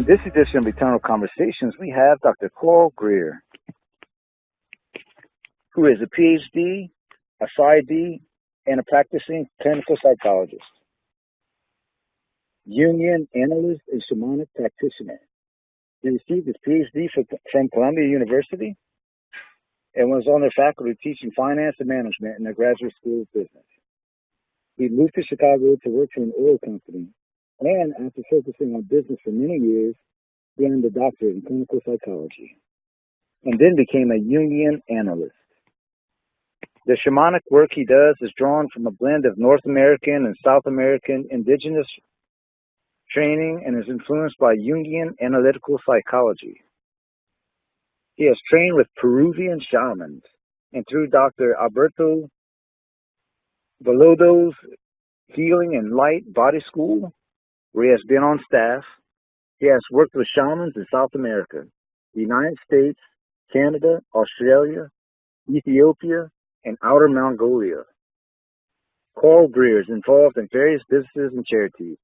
On this edition of Eternal Conversations, we have Dr. Greer, who is a PhD, a PsyD, and a practicing clinical psychologist, Jungian analyst, and shamanic practitioner. He received his PhD from Columbia University and was on their faculty teaching finance and management in the Graduate School of Business. He moved to Chicago to work for an oil company, and after focusing on business for many years, he earned a doctorate in clinical psychology, and then became a Jungian analyst. The shamanic work he does is drawn from a blend of North American and South American indigenous training and is influenced by Jungian analytical psychology. He has trained with Peruvian shamans, and through Dr. Alberto Velodo's Healing and Light Body School, where he has been on staff, he has worked with shamans in South America, the United States, Canada, Australia, Ethiopia, and Outer Mongolia. Greer is involved in various businesses and charities,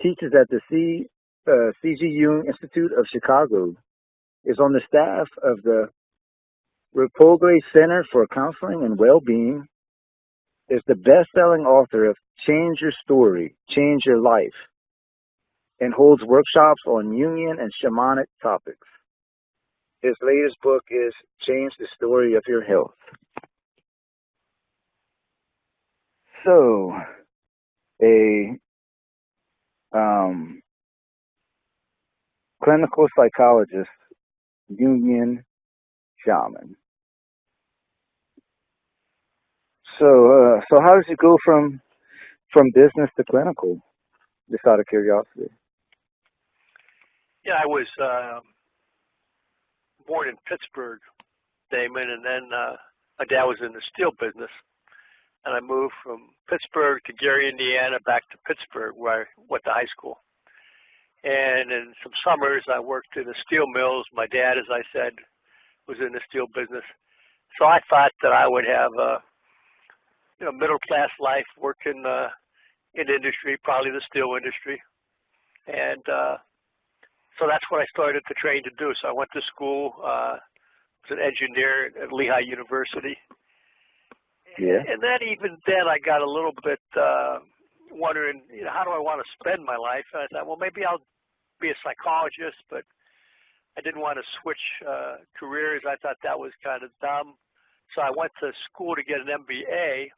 teaches at the C.G. Jung Institute of Chicago, is on the staff of the Rapogre Center for Counseling and Well-Being, is the best-selling author of Change Your Story, Change Your Life, and holds workshops on Jungian and shamanic topics. His latest book is Change the Story of Your Health. So, a clinical psychologist, Jungian shaman. So how does it go from business to clinical? Just out of curiosity. Yeah, I was born in Pittsburgh, Damon, and then my dad was in the steel business, and I moved from Pittsburgh to Greer, Indiana, back to Pittsburgh, where I went to high school. And in some summers, I worked in the steel mills. My dad, as I said, was in the steel business. So I thought that I would have a middle-class life working in industry, probably the steel industry. And so that's what I started to train to do. So I went to school, was an engineer at Lehigh University. Yeah. And then even then I got a little bit wondering, how do I want to spend my life? And I thought, well, maybe I'll be a psychologist, but I didn't want to switch careers. I thought that was kind of dumb. So I went to school to get an MBA,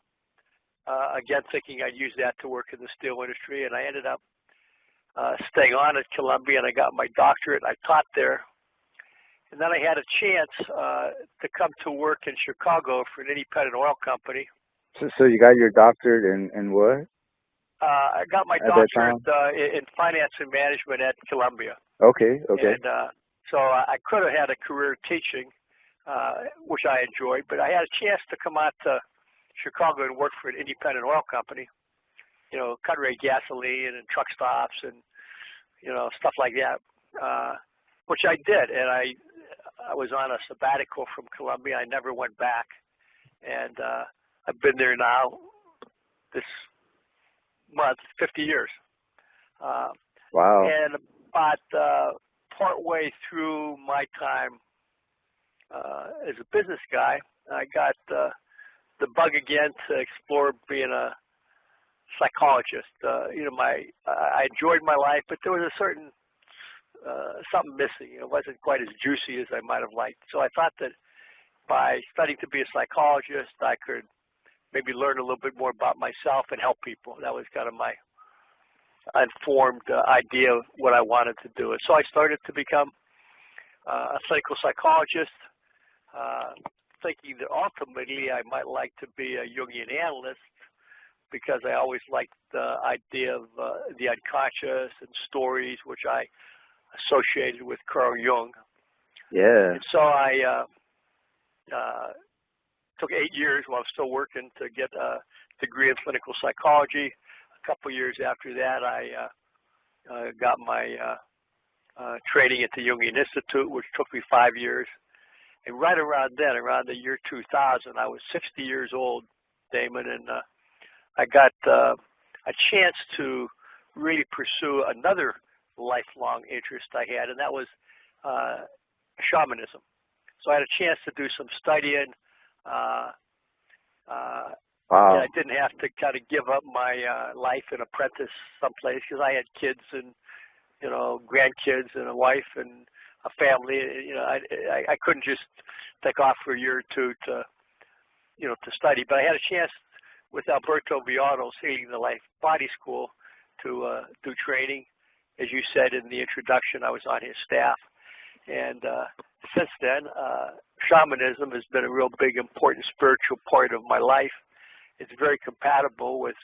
again thinking I'd use that to work in the steel industry, and I ended up staying on at Columbia, and I got my doctorate. I taught there. And then I had a chance to come to work in Chicago for an independent oil company. So you got your doctorate in what? I got my doctorate in finance and management at Columbia. Okay. And so I could have had a career teaching, which I enjoyed, but I had a chance to come out to Chicago and work for an independent oil company, cut rate gasoline and truck stops and, stuff like that, which I did. And I was on a sabbatical from Columbia. I never went back. And I've been there now this month, 50 years. Wow. And about partway through my time as a business guy, I got the bug again to explore being a psychologist. I enjoyed my life, but there was a certain something missing. It wasn't quite as juicy as I might have liked. So I thought that by studying to be a psychologist, I could maybe learn a little bit more about myself and help people. That was kind of my informed idea of what I wanted to do. And so I started to become a clinical psychologist, thinking that ultimately I might like to be a Jungian analyst, because I always liked the idea of the unconscious and stories, which I associated with Carl Jung. Yeah. And so I took 8 years while I was still working to get a degree in clinical psychology. A couple of years after that, I got my training at the Jungian Institute, which took me 5 years. And right around then, around the year 2000, I was 60 years old, Damon, and I got a chance to really pursue another lifelong interest I had, and that was shamanism. So I had a chance to do some studying. Wow. I didn't have to kind of give up my life and apprentice someplace because I had kids and grandkids and a wife and a family. I couldn't just take off for a year or two to study. But I had a chance with Alberto Villano's Healing the Life Body School to do training. As you said in the introduction, I was on his staff. And since then, shamanism has been a real big, important spiritual part of my life. It's very compatible with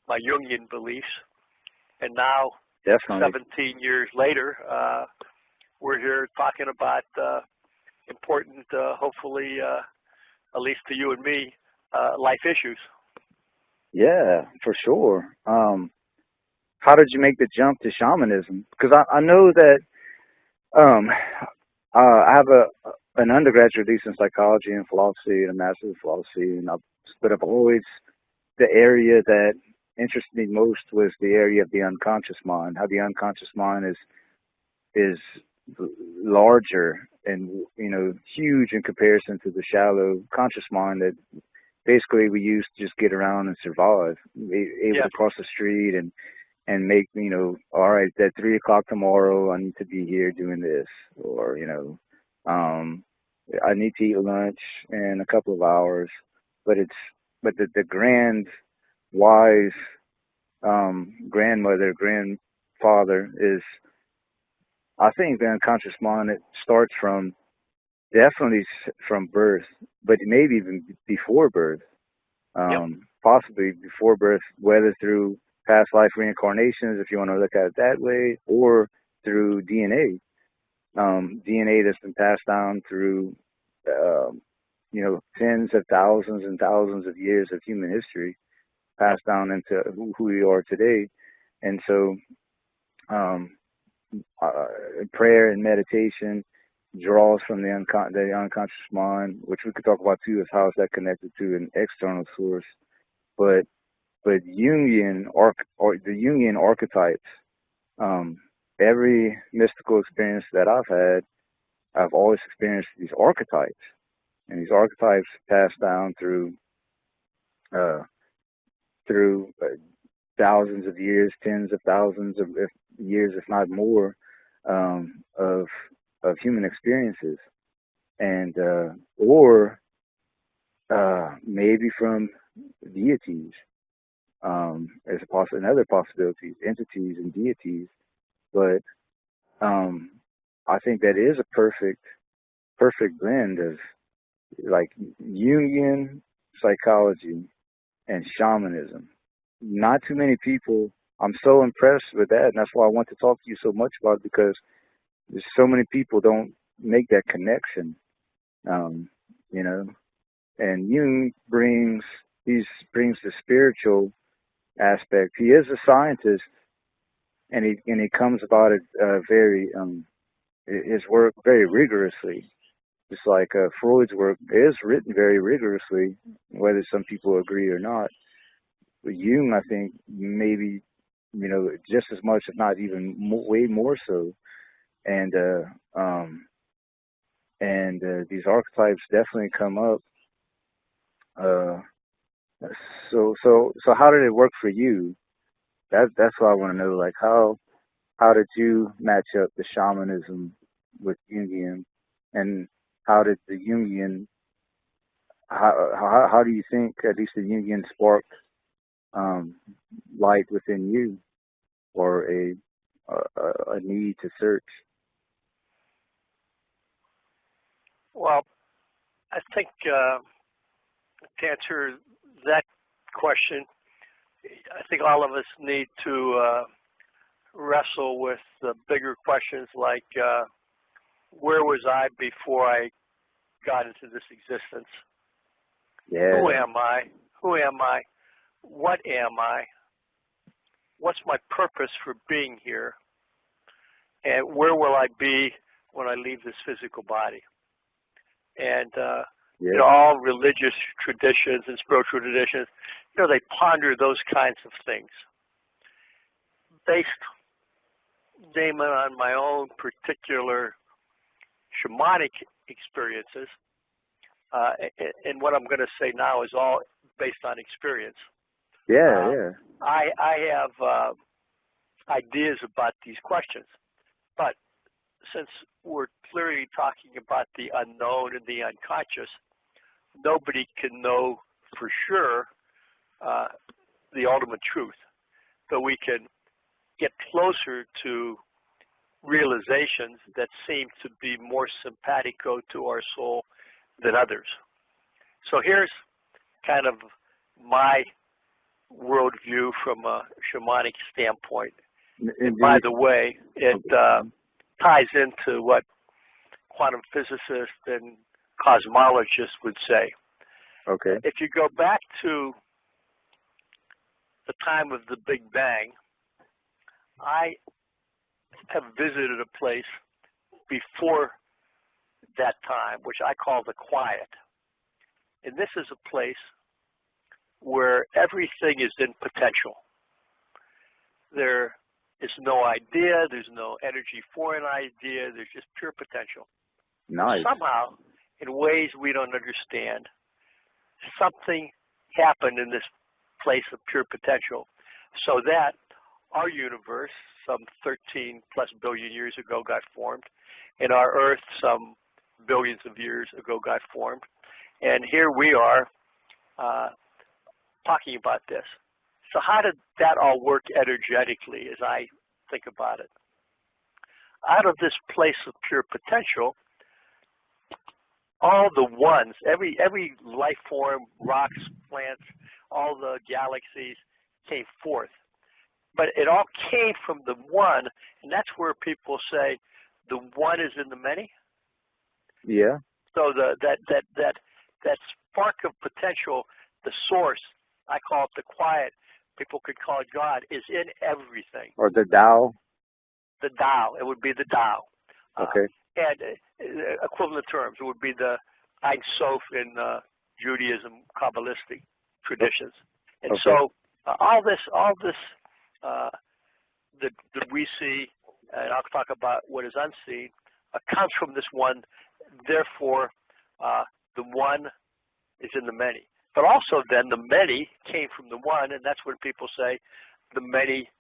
my Jungian beliefs. And now, Definitely. 17 years later, we're here talking about important, hopefully, at least to you and me, life issues. Yeah, for sure. How did you make the jump to shamanism? Because I know that I have an undergraduate degree in psychology and philosophy and a master's in philosophy, but I've always, the area that interested me most was the area of the unconscious mind, how the unconscious mind is larger and huge in comparison to the shallow conscious mind that basically we use to just get around and survive, able to cross the street and make, all right, at 3 o'clock tomorrow, I need to be here doing this, or, I need to eat lunch in a couple of hours, but the grand, wise, grandmother, grandfather is, I think the unconscious mind, it starts definitely from birth, but maybe even before birth, possibly before birth, whether through past life reincarnations, if you want to look at it that way, or through DNA. DNA that's been passed down through, tens of thousands and thousands of years of human history, passed down into who we are today. And so, prayer and meditation draws from the unconscious mind, which we could talk about too, is how is that connected to an external source. But Jungian the Jungian archetypes, every mystical experience that I've had, I've always experienced these archetypes, and these archetypes pass down through thousands of years, tens of thousands of years, if not more, of human experiences, and or maybe from deities. As another possibility, entities and deities, but I think that is a perfect blend of like Jungian psychology and shamanism. Not too many people. I'm so impressed with that, and that's why I want to talk to you so much about it, because there's so many people don't make that connection. And Jung brings the spiritual aspect. He is a scientist, and he comes about it very his work very rigorously. Just like Freud's work is written very rigorously, whether some people agree or not. But Jung, I think, maybe just as much, if not even way more so. And these archetypes definitely come up. So how did it work for you? That's what I want to know. Like how did you match up the shamanism with Jungian, and how did the Jungian? How do you think at least the Jungian sparked light within you, or a need to search? Well, I think to answer that question, I think all of us need to wrestle with the bigger questions like where was I before I got into this existence? Yeah. Who am I? Who am I? What am I? What's my purpose for being here? And where will I be when I leave this physical body? And all religious traditions and spiritual traditions, they ponder those kinds of things based Damon, on my own particular shamanic experiences, and what I'm going to say now is all based on experience. Yeah. I have ideas about these questions, but since we're clearly talking about the unknown and the unconscious, nobody can know for sure the ultimate truth. So we can get closer to realizations that seem to be more simpatico to our soul than others. So here's kind of my worldview from a shamanic standpoint. And by the way, it ties into what quantum physicists and cosmologists would say. Okay. If you go back to the time of the Big Bang, I have visited a place before that time, which I call the quiet. And this is a place where everything is in potential. There is no idea, there's no energy for an idea, there's just pure potential. Nice. Somehow, in ways we don't understand, something happened in this place of pure potential so that our universe, some 13 plus billion years ago, got formed, and our Earth, some billions of years ago, got formed. And here we are talking about this. So how did that all work energetically as I think about it? Out of this place of pure potential, all the ones, every life form, rocks, plants, all the galaxies came forth. But it all came from the one, and that's where people say the one is in the many. Yeah. So that spark of potential, the source, I call it the quiet, people could call it God, is in everything. Or the Tao. The Tao, it would be the Tao. Okay. And equivalent terms, it would be the Ein Sof in Judaism, Kabbalistic traditions. And okay. so all this that we see, and I'll talk about what is unseen, comes from this one. Therefore, the one is in the many. But also then the many came from the one, and that's when people say the many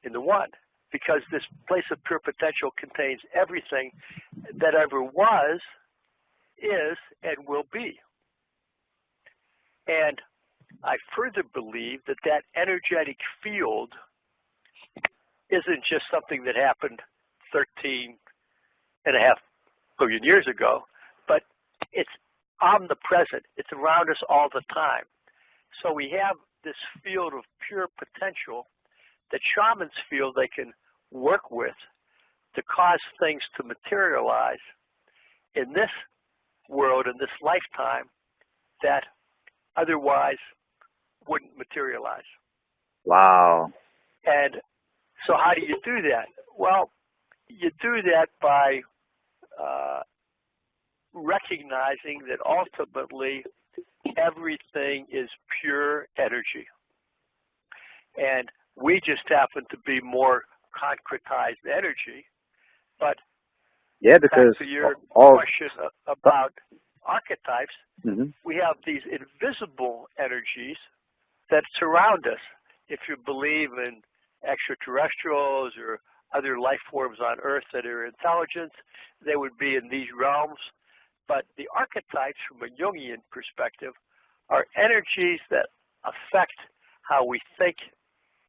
in the one. Because this place of pure potential contains everything that ever was, is, and will be. And I further believe that that energetic field isn't just something that happened 13.5 billion years ago, but it's omnipresent. It's around us all the time. So we have this field of pure potential that shamans feel they can work with to cause things to materialize in this world, in this lifetime, that otherwise wouldn't materialize. Wow. And so how do you do that? Well, you do that by recognizing that ultimately everything is pure energy. And we just happen to be more concretized energy. But yeah, because back to your question about archetypes, we have these invisible energies that surround us. If you believe in extraterrestrials or other life forms on Earth that are intelligent, they would be in these realms. But the archetypes, from a Jungian perspective, are energies that affect how we think,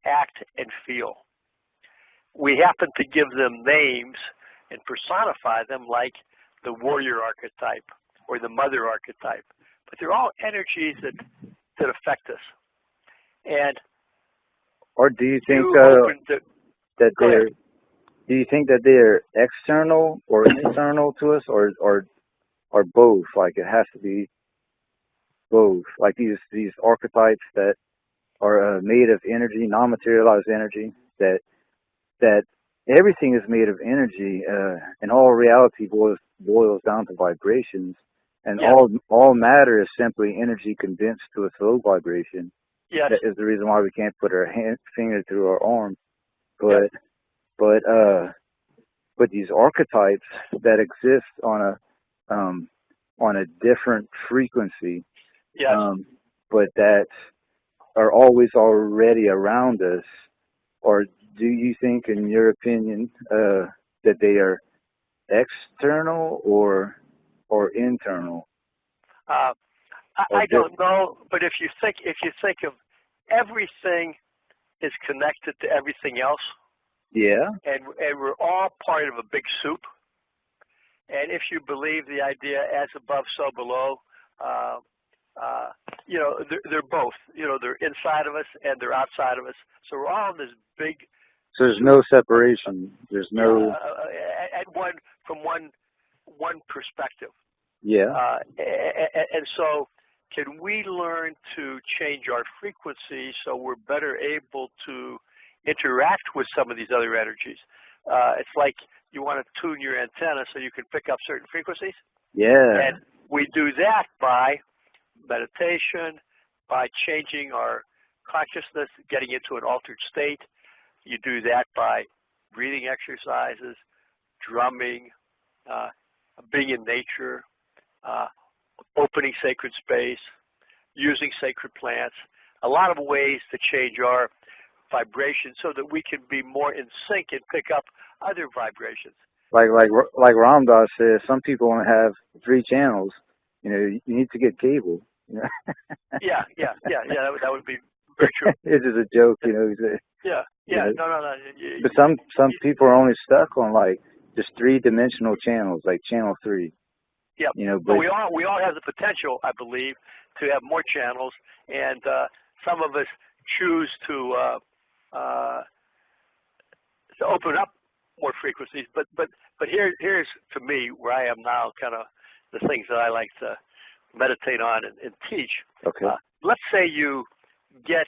act, and feel. We happen to give them names and personify them like the warrior archetype or the mother archetype. But they're all energies that affect us. And or do you think do you think that they're external or internal to us, or both? Like it has to be both. Like these archetypes that are made of energy, non-materialized energy. That everything is made of energy, and all reality boils down to vibrations, and all matter is simply energy condensed to a slow vibration. Yes. That is the reason why we can't put our finger through our arm. But but these archetypes that exist on a different frequency, Yes. but that are always already around us, or do you think, in your opinion, that they are external or internal? I don't know, but if you think of everything is connected to everything else, yeah, and we're all part of a big soup. And if you believe the idea as above, so below, you know, they're both. You know, they're inside of us and they're outside of us. So we're all in this big. So there's no separation. There's no. From one perspective. Yeah. And so, can we learn to change our frequency so we're better able to interact with some of these other energies? It's like you want to tune your antenna so you can pick up certain frequencies. Yeah. And we do that by meditation, by changing our consciousness, getting into an altered state. You do that by breathing exercises, drumming, being in nature, opening sacred space, using sacred plants, a lot of ways to change our vibration so that we can be more in sync and pick up other vibrations. Like Ram Dass says, some people only have 3 channels. You know, you need to get cable. You know? Yeah. That would be very true. It's just a joke, you know. Yeah. You know? No. But some people are only stuck on like just 3-dimensional channels, like channel 3. Yeah. You know, but we all have the potential, I believe, to have more channels, and some of us choose to open up more frequencies. But here's to me where I am now, kind of the things that I like to meditate on and teach. Okay. Let's say you get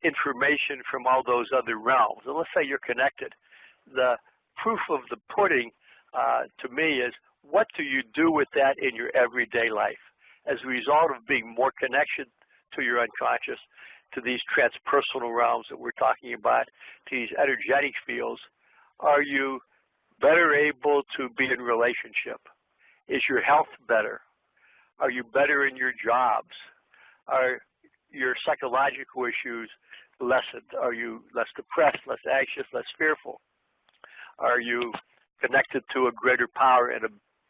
information from all those other realms, and let's say you're connected. The proof of the pudding to me is, what do you do with that in your everyday life as a result of being more connected to your unconscious, to these transpersonal realms that we're talking about, to these energetic fields? Are you better able to be in relationship? Is your health better? Are you better in your jobs? Are your psychological issues lessened? Are you less depressed, less anxious, less fearful? Are you connected to a greater power in a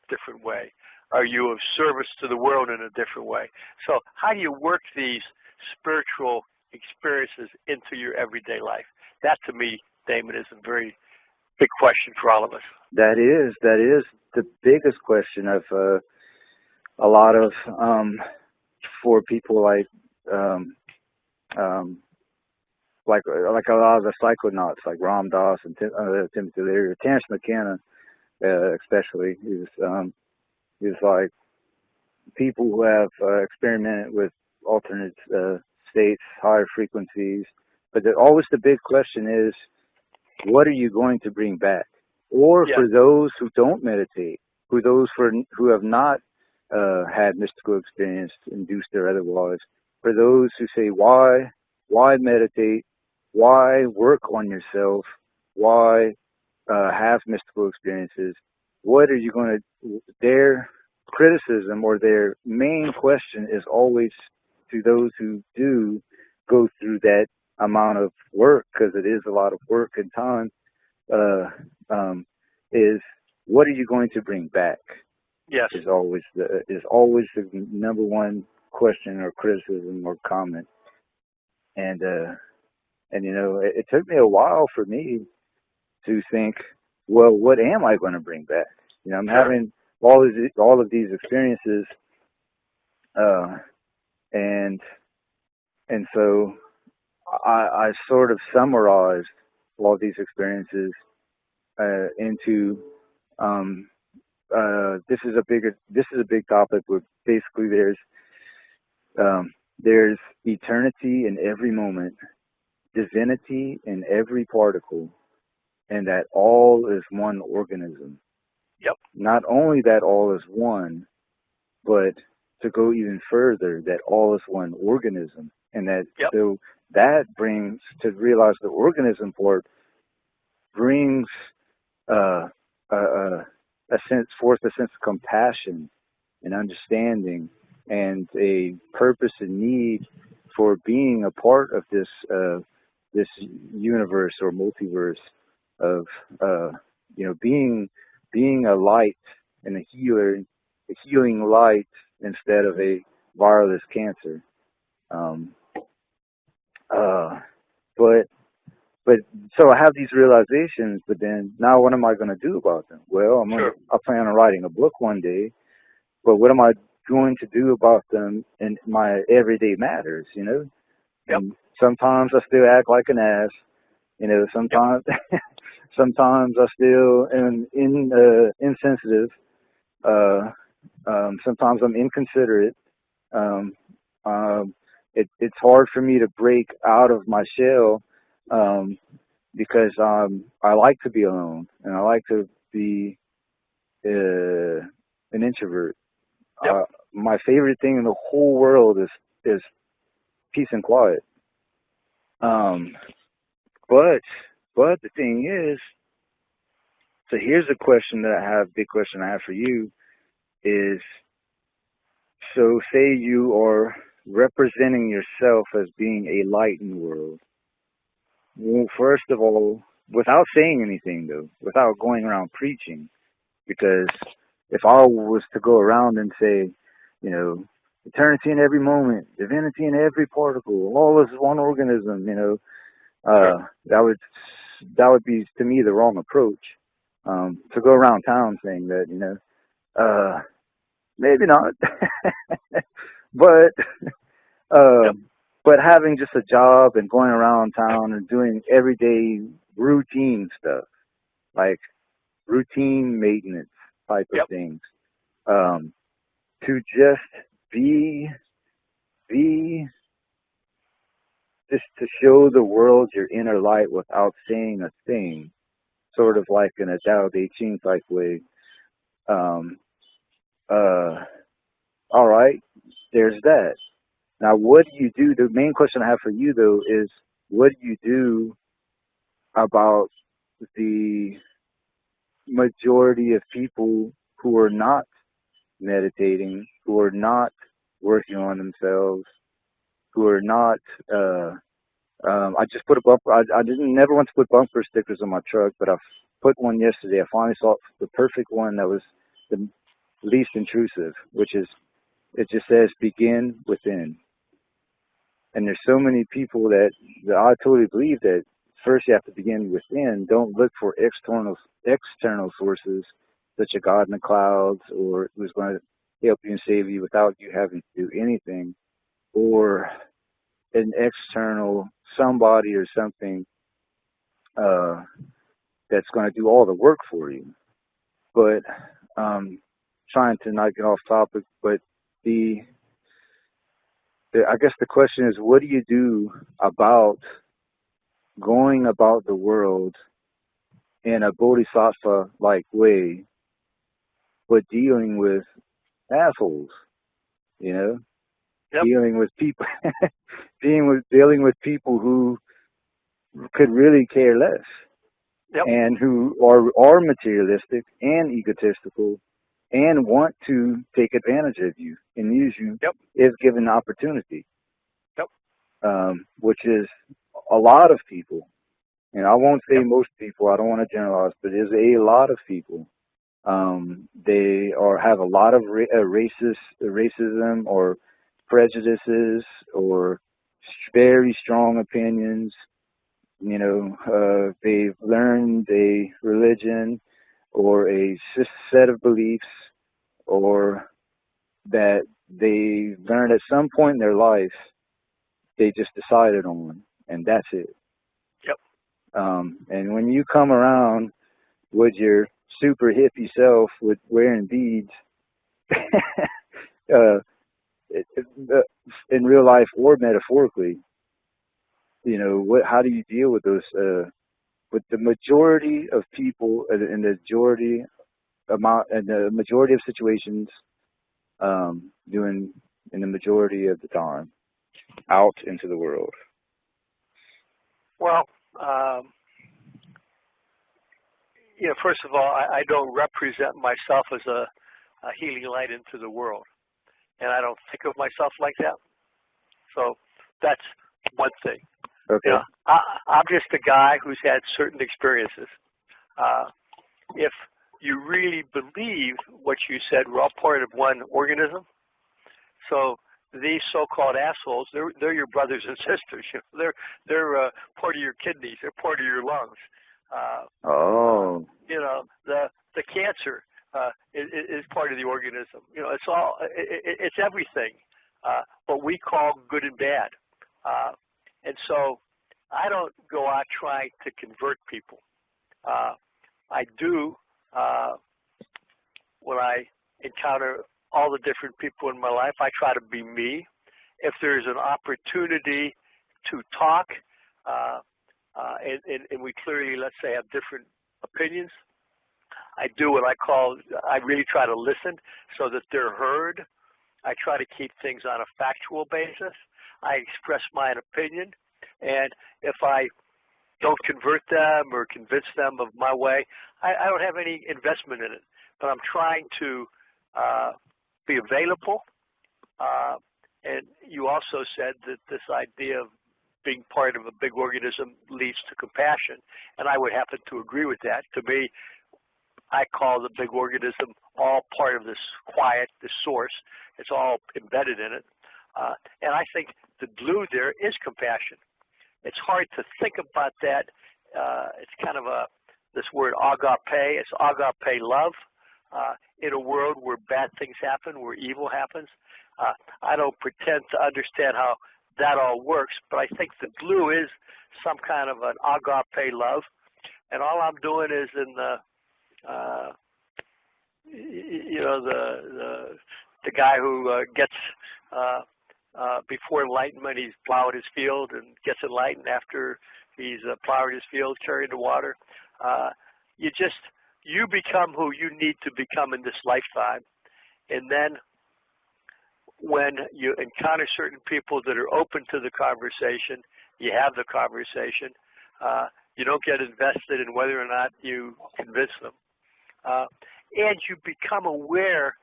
different way? Are you of service to the world in a different way? So how do you work these spiritual experiences into your everyday life? That, to me, Damon, is a very big question for all of us. That is the biggest question of a lot of for people like a lot of the psychonauts like Ram Dass and Timothy Leary, Terence McKenna, especially. He's like people who have experimented with alternate states, higher frequencies. But always the big question is, what are you going to bring back? Or for those who don't meditate, who have not had mystical experience, induced or otherwise, for those who say, why meditate? Why work on yourself? Why have mystical experiences? What are you going to, their criticism or their main question is always, to those who do go through that amount of work, because it is a lot of work and time, is, what are you going to bring back? Yes. Is always the number one question or criticism or comment. And you know, it took me a while for me to think, well, what am I going to bring back? You know, I'm having all of these experiences, and so I sort of summarized all these experiences into this is a big topic where basically there's eternity in every moment, divinity in every particle, and that all is one organism. Yep. Not only that all is one, but to go even further, that all is one organism. And that so that brings to realize the organism part brings uh, a sense of compassion and understanding and a purpose and need for being a part of this universe or multiverse of being a light and a healing light instead of a virus cancer. Um, uh, but but so I have these realizations, but then now what am I going to do about them? Well, I plan on writing a book one day, but what am I going to do about them in my everyday matters? And sometimes I still act like an ass. Sometimes sometimes I still am insensitive. Sometimes I'm inconsiderate. Um, um, it's hard for me to break out of my shell because I like to be alone and I like to be an introvert. My favorite thing in the whole world is peace and quiet. But the thing is, so here's a big question I have for you is, so say you are representing yourself as being a light in the world. Well, first of all, without saying anything though, without going around preaching, because if I was to go around and say, eternity in every moment, divinity in every particle, all is one organism, that would be to me the wrong approach. To go around town saying that, maybe not, but but having just a job and going around town and doing everyday routine stuff, like routine maintenance type of things, to just be just to show the world your inner light without saying a thing, sort of like in a Tao Te Ching type way. All right, there's that. Now, what do you do? The main question I have for you, though, is what do you do about the majority of people who are not meditating, who are not working on themselves, who are not I just put a bumper. I didn't never want to put bumper stickers on my truck, but I put one yesterday. I finally saw the perfect one that was the least intrusive, which is, it just says begin within. And there's so many people that I totally believe that first you have to begin within. Don't look for external sources such as God in the clouds or who's going to help you and save you without you having to do anything, or an external somebody or something that's going to do all the work for you. But trying to not get off topic, but I guess the question is, what do you do about going about the world in a bodhisattva-like way, but dealing with assholes, dealing with people, dealing with people who could really care less, and who are materialistic and egotistical and want to take advantage of you and use you if given the opportunity. Which is a lot of people. And I won't say most people, I don't want to generalize, but there's a lot of people. They have a lot of racism or prejudices or very strong opinions. They've learned a religion or a set of beliefs, or that they learned at some point in their life they just decided on, and that's it. And when you come around with your super hippie self with wearing beads, in real life or metaphorically, how do you deal with those? With the majority of people in the majority of situations, doing in the majority of the time out into the world. Well, first of all, I don't represent myself as a healing light into the world, and I don't think of myself like that. So that's one thing. Okay. I'm just a guy who's had certain experiences. If you really believe what you said, we're all part of one organism. So these so-called assholes, they're your brothers and sisters. They're part of your kidneys. They're part of your lungs. The cancer is part of the organism. It's everything. What we call good and bad. And so I don't go out trying to convert people. I do when I encounter all the different people in my life. I try to be me. If there's an opportunity to talk, and we clearly, let's say, have different opinions, I do what I really try to listen so that they're heard. I try to keep things on a factual basis. I express my opinion, and if I don't convert them or convince them of my way, I don't have any investment in it. But I'm trying to be available. And you also said that this idea of being part of a big organism leads to compassion, and I would happen to agree with that. To me, I call the big organism all part of this quiet, this source. It's all embedded in it. And I think the glue there is compassion. It's hard to think about that. It's kind of this word agape. It's agape love. In a world where bad things happen, where evil happens. I don't pretend to understand how that all works, but I think the glue is some kind of an agape love. And all I'm doing is in the guy who gets before enlightenment, he's plowed his field and gets enlightened after he's plowed his field, carried the water. You become who you need to become in this lifetime. And then when you encounter certain people that are open to the conversation, you have the conversation. You don't get invested in whether or not you convince them. And you become aware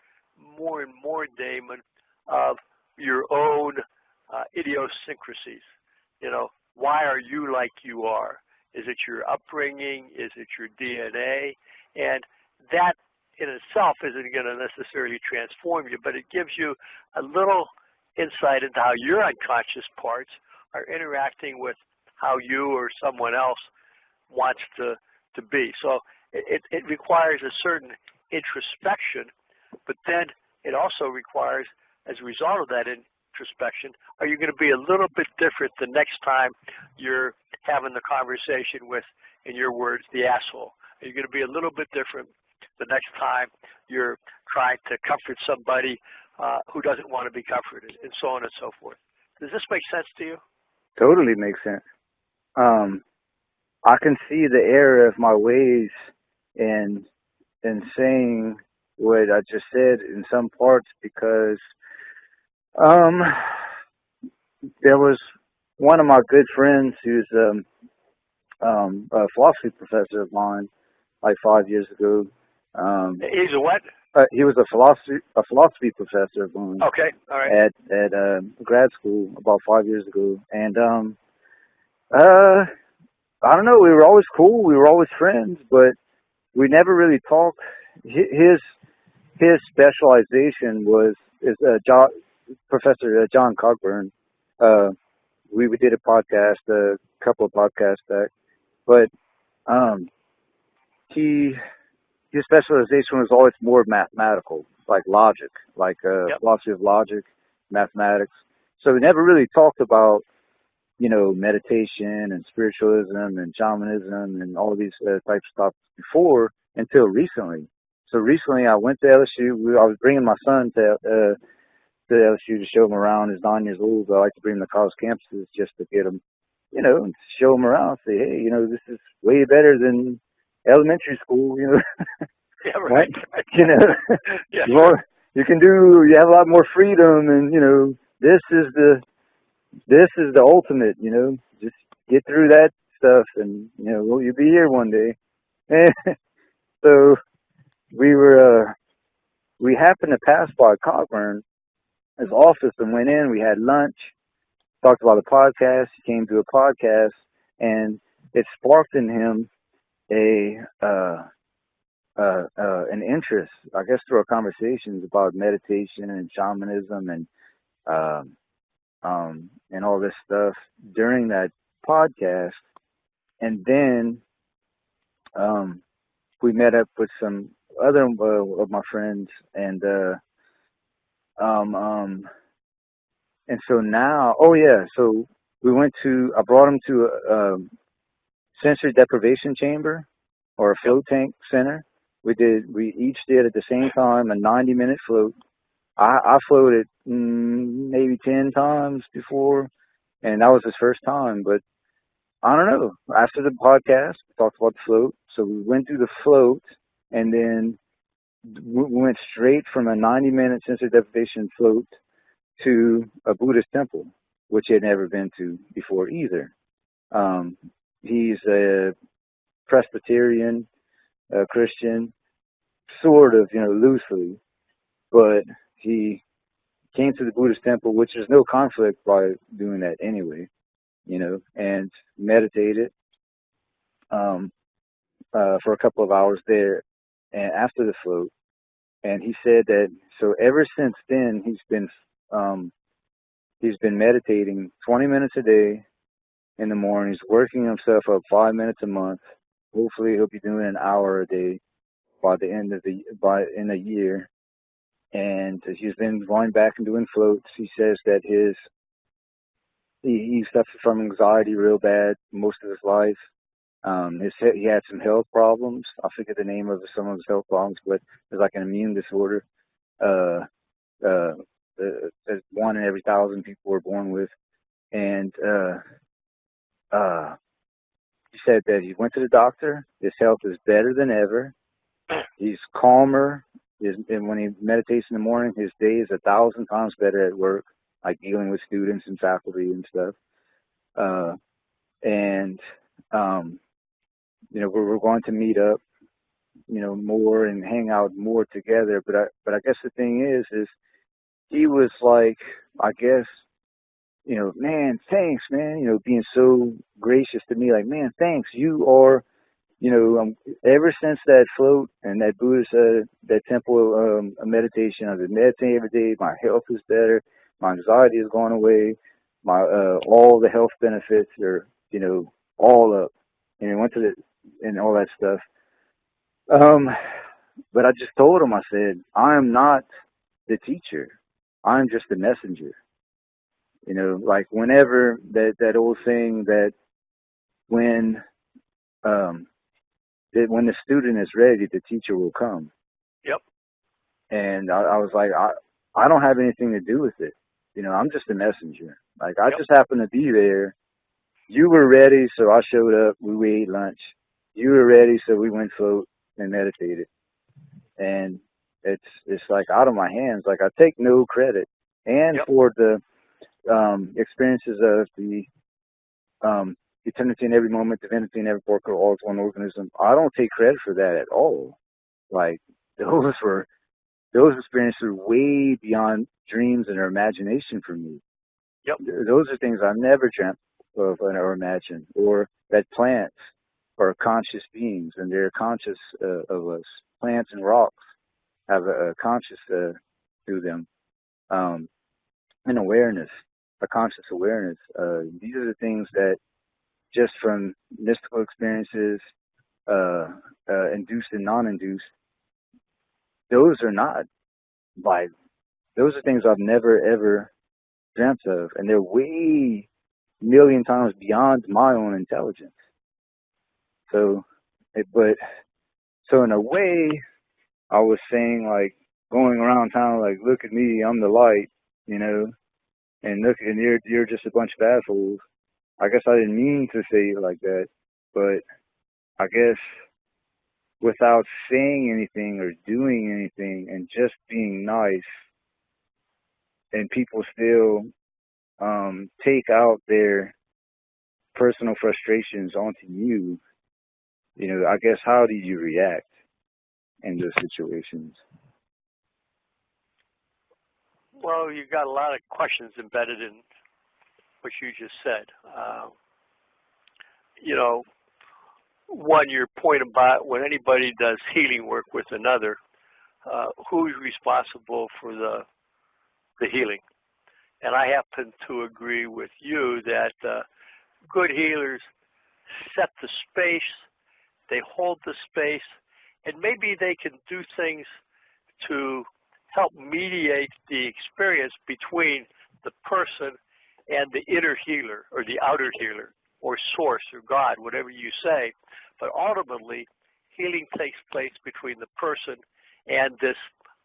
more and more, Damon, of your own idiosyncrasies. Why are you like you are? Is it your upbringing? Is it your DNA? And that in itself isn't going to necessarily transform you, but it gives you a little insight into how your unconscious parts are interacting with how you or someone else wants to be. So it requires a certain introspection, but then it also requires, as a result of that introspection, are you going to be a little bit different the next time you're having the conversation with, in your words, the asshole? Are you going to be a little bit different the next time you're trying to comfort somebody who doesn't want to be comforted, and so on and so forth? Does this make sense to you? Totally makes sense. I can see the error of my ways in saying what I just said in some parts, because there was one of my good friends who's a philosophy professor of mine, like 5 years ago. He's a what? He was a philosophy professor of mine. Okay, all right. At grad school about 5 years ago, and I don't know. We were always cool. We were always friends, but we never really talked. His specialization is Professor John Cockburn. We did a podcast, a couple of podcasts back, but his specialization was always more mathematical, like logic, like philosophy of logic, mathematics. So we never really talked about, meditation and spiritualism and shamanism and all these types of stuff before until recently. So recently I went to LSU. I was bringing my son to LSU to show him around. He's 9 years old, but I like to bring him to college campuses just to get him, and show him around. Say, hey, this is way better than elementary school, Yeah, right. Yeah, you have a lot more freedom, and this is the ultimate, just get through that stuff, and you'll be here one day. So we happened to pass by Cockburn, his office, and went in. We had lunch, talked about the podcast. He came to a podcast, and it sparked in him a an interest, I guess, through our conversations about meditation and shamanism um, and all this stuff during that podcast. And then we met up with some other of my friends, um, um, and so now, oh yeah, so I brought him to a sensory deprivation chamber or a float tank center. We each did at the same time a 90-minute float. I floated maybe 10 times before, and that was his first time. But I don't know. After the podcast, we talked about the float. So we went through the float, and then we went straight from a 90-minute sensory deprivation float to a Buddhist temple, which he had never been to before either. Um, he's a Presbyterian, a Christian, sort of, loosely, but he came to the Buddhist temple, which is no conflict by doing that anyway, and meditated um, for a couple of hours there, and after the float. And he said that so ever since then he's been meditating 20 minutes a day in the morning. He's working himself up 5 minutes a month. Hopefully, he'll be doing an hour a day by the end of in a year. And he's been going back and doing floats. He says that he suffered from anxiety real bad most of his life. He had some health problems. I forget the name of some of his health problems, but it's like an immune disorder. Uh, uh, that 1 in every 1,000 people were born with. And uh, he said that he went to the doctor. His health is better than ever. He's calmer. And when he meditates in the morning, his day is 1,000 times better at work, like dealing with students and faculty and stuff. And we're going to meet up, more and hang out more together. But I guess the thing is he was like, I guess, man, thanks, man, being so gracious to me, like, man, thanks. You are, ever since that float and that Buddhist, that temple meditation, I've been meditating every day. My health is better. My anxiety is going away. My, all the health benefits are, all up. And he went to and all that stuff. But I just told him, I said, I am not the teacher. I'm just the messenger. Like whenever that old saying that when when the student is ready, the teacher will come. Yep. And I was like, I don't have anything to do with it. I'm just a messenger. Like I just happened to be there. You were ready, so I showed up. We ate lunch. You were ready, so we went float and meditated. And it's like out of my hands. Like I take no credit. And for the experiences of the eternity in every moment, divinity in every particle, all is one organism, I don't take credit for that at all. Like those experiences are way beyond dreams and our imagination for me. Yep. Those are things I've never dreamt of or imagined, or that plants are conscious beings and they're conscious of us. Plants and rocks have a conscious to them, an awareness, a conscious awareness. These are the things that just from mystical experiences, induced and non-induced, those are not like, those are things I've never ever dreamt of, and they're way million times beyond my own intelligence. So, so in a way, I was saying, like, going around town, like, look at me, I'm the light, and look, and you're just a bunch of assholes. I guess I didn't mean to say it like that, but I guess without saying anything or doing anything and just being nice, and people still take out their personal frustrations onto you, I guess, how do you react? in those situations. Well, you got a lot of questions embedded in what you just said. You know, one, your point about when anybody does healing work with another, who's responsible for the healing? And I happen to agree with you that good healers set the space, they hold the space, and maybe they can do things to help mediate the experience between the person and the inner healer or the outer healer or source or God, whatever you say. But ultimately, healing takes place between the person and this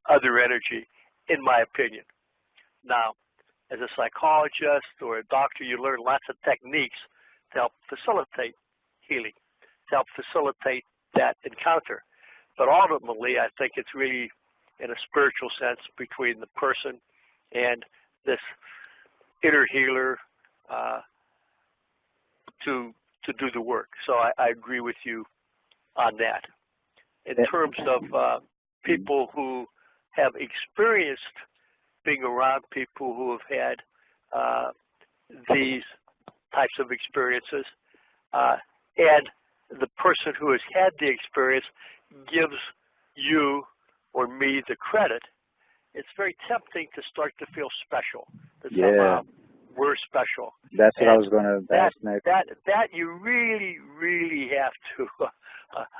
other energy, in my opinion. Now, as a psychologist or a doctor, you learn lots of techniques to help facilitate healing, to help facilitate that encounter. But ultimately, I think it's really, in a spiritual sense, between the person and this inner healer to do the work. So I agree with you on that. In terms of people who have experienced being around people who have had these types of experiences, and the person who has had the experience gives you or me the credit, it's very tempting to start to feel special, that somehow we're special. That's what I was going to ask next. That you really, really have to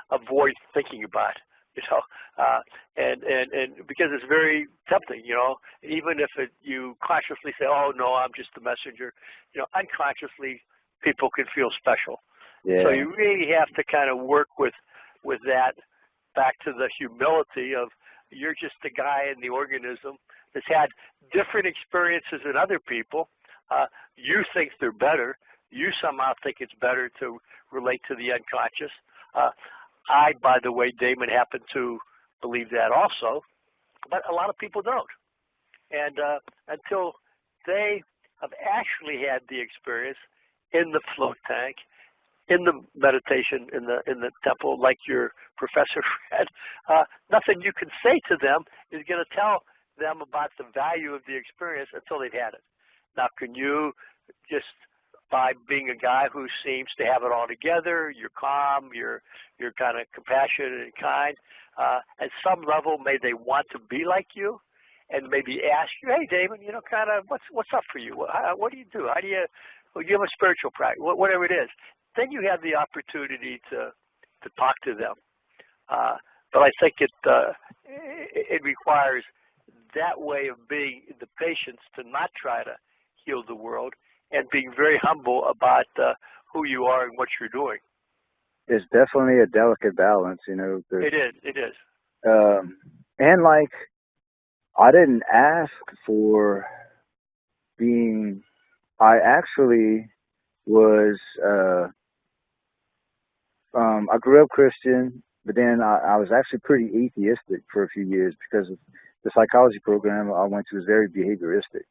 avoid thinking about. You know, and because it's very tempting, you know, even if you consciously say, oh, no, I'm just the messenger, you know, unconsciously people can feel special. Yeah. So you really have to kind of work with that back to the humility of you're just a guy in the organism that's had different experiences than other people. You think they're better. You somehow think it's better to relate to the unconscious. I, by the way, Damon, happen to believe that also, but a lot of people don't. And until they have actually had the experience in the float tank, in the meditation, in the temple, like your professor read, nothing you can say to them is going to tell them about the value of the experience until they've had it. Now, can you just, by being a guy who seems to have it all together, you're calm, you're kind of compassionate and kind, at some level, may they want to be like you, and maybe ask you, hey, Damon, you know, kind of, what's up for you? What do you do? How do you have a spiritual practice? Whatever it is. Then you have the opportunity to talk to them. But I think it requires that way of being the patience to not try to heal the world and being very humble about who you are and what you're doing. It's definitely a delicate balance, you know. It is. And like, I didn't ask for being, I actually was, I grew up Christian, but then I was actually pretty atheistic for a few years because of the psychology program I went to was very behavioristic.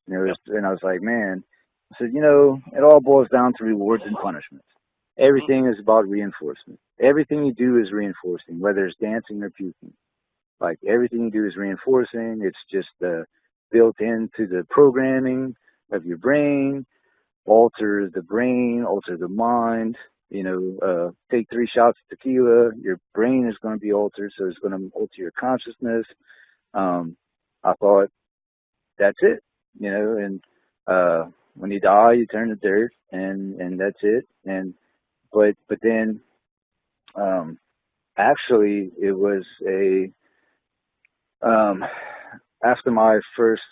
You know, and I was like, man, I said, you know, it all boils down to rewards and punishments. Everything is about reinforcement. Everything you do is reinforcing, whether it's dancing or puking. Like, everything you do is reinforcing. It's just built into the programming of your brain. Alter the brain, alter the mind. You know, take 3 shots of tequila, your brain is going to be altered, so it's going to alter your consciousness. I thought, that's it, you know, and when you die, you turn to dirt, and that's it. And but then, actually, it was after my first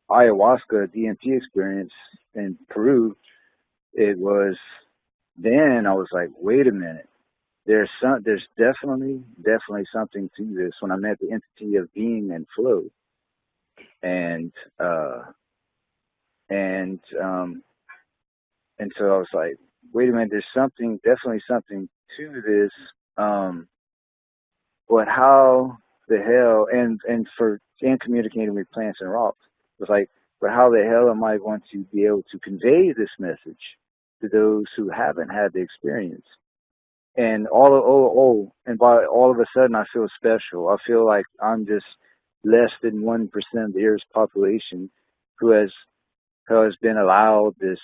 ayahuasca DMT experience in Peru, it was then I was like, wait a minute, there's definitely something to this. When I met the entity of being and flow, and so I was like, wait a minute, there's definitely something to this. But how the hell, and communicating with plants and rocks, was like, but how the hell am I going to be able to convey this message to those who haven't had the experience? and and by all of a sudden I feel special. I feel like I'm just less than 1% of the Earth's population who has been allowed this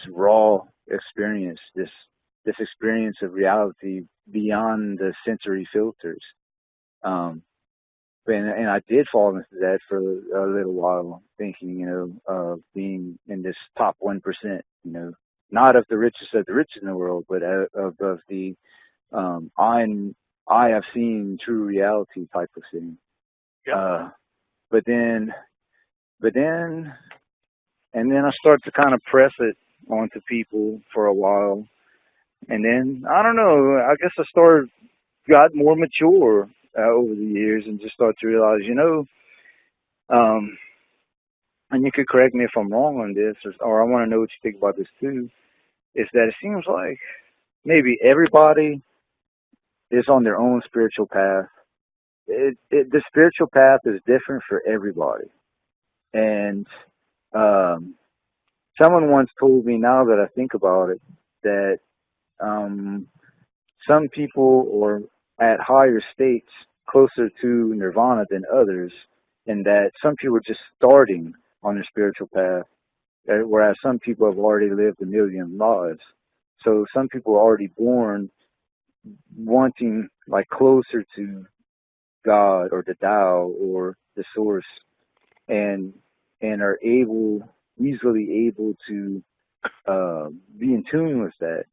raw experience, this experience of reality beyond the sensory filters. Um, and I did fall into that for a little while, thinking, of being in this top 1%, not of the richest in the world, but of the I have seen true reality type of thing. Yeah. But then, and then I start to kind of press it onto people for a while, and then I don't know. I guess got more mature over the years, and just start to realize, and you could correct me if I'm wrong on this, or I want to know what you think about this too. Is that it seems like maybe everybody is on their own spiritual path. The spiritual path is different for everybody, and um, someone once told me, now that I think about it, that um, some people are at higher states closer to nirvana than others, and that some people are just starting on their spiritual path, whereas some people have already lived a million lives. So some people are already born wanting like closer to God or the Tao or the source, and are easily able to be in tune with that.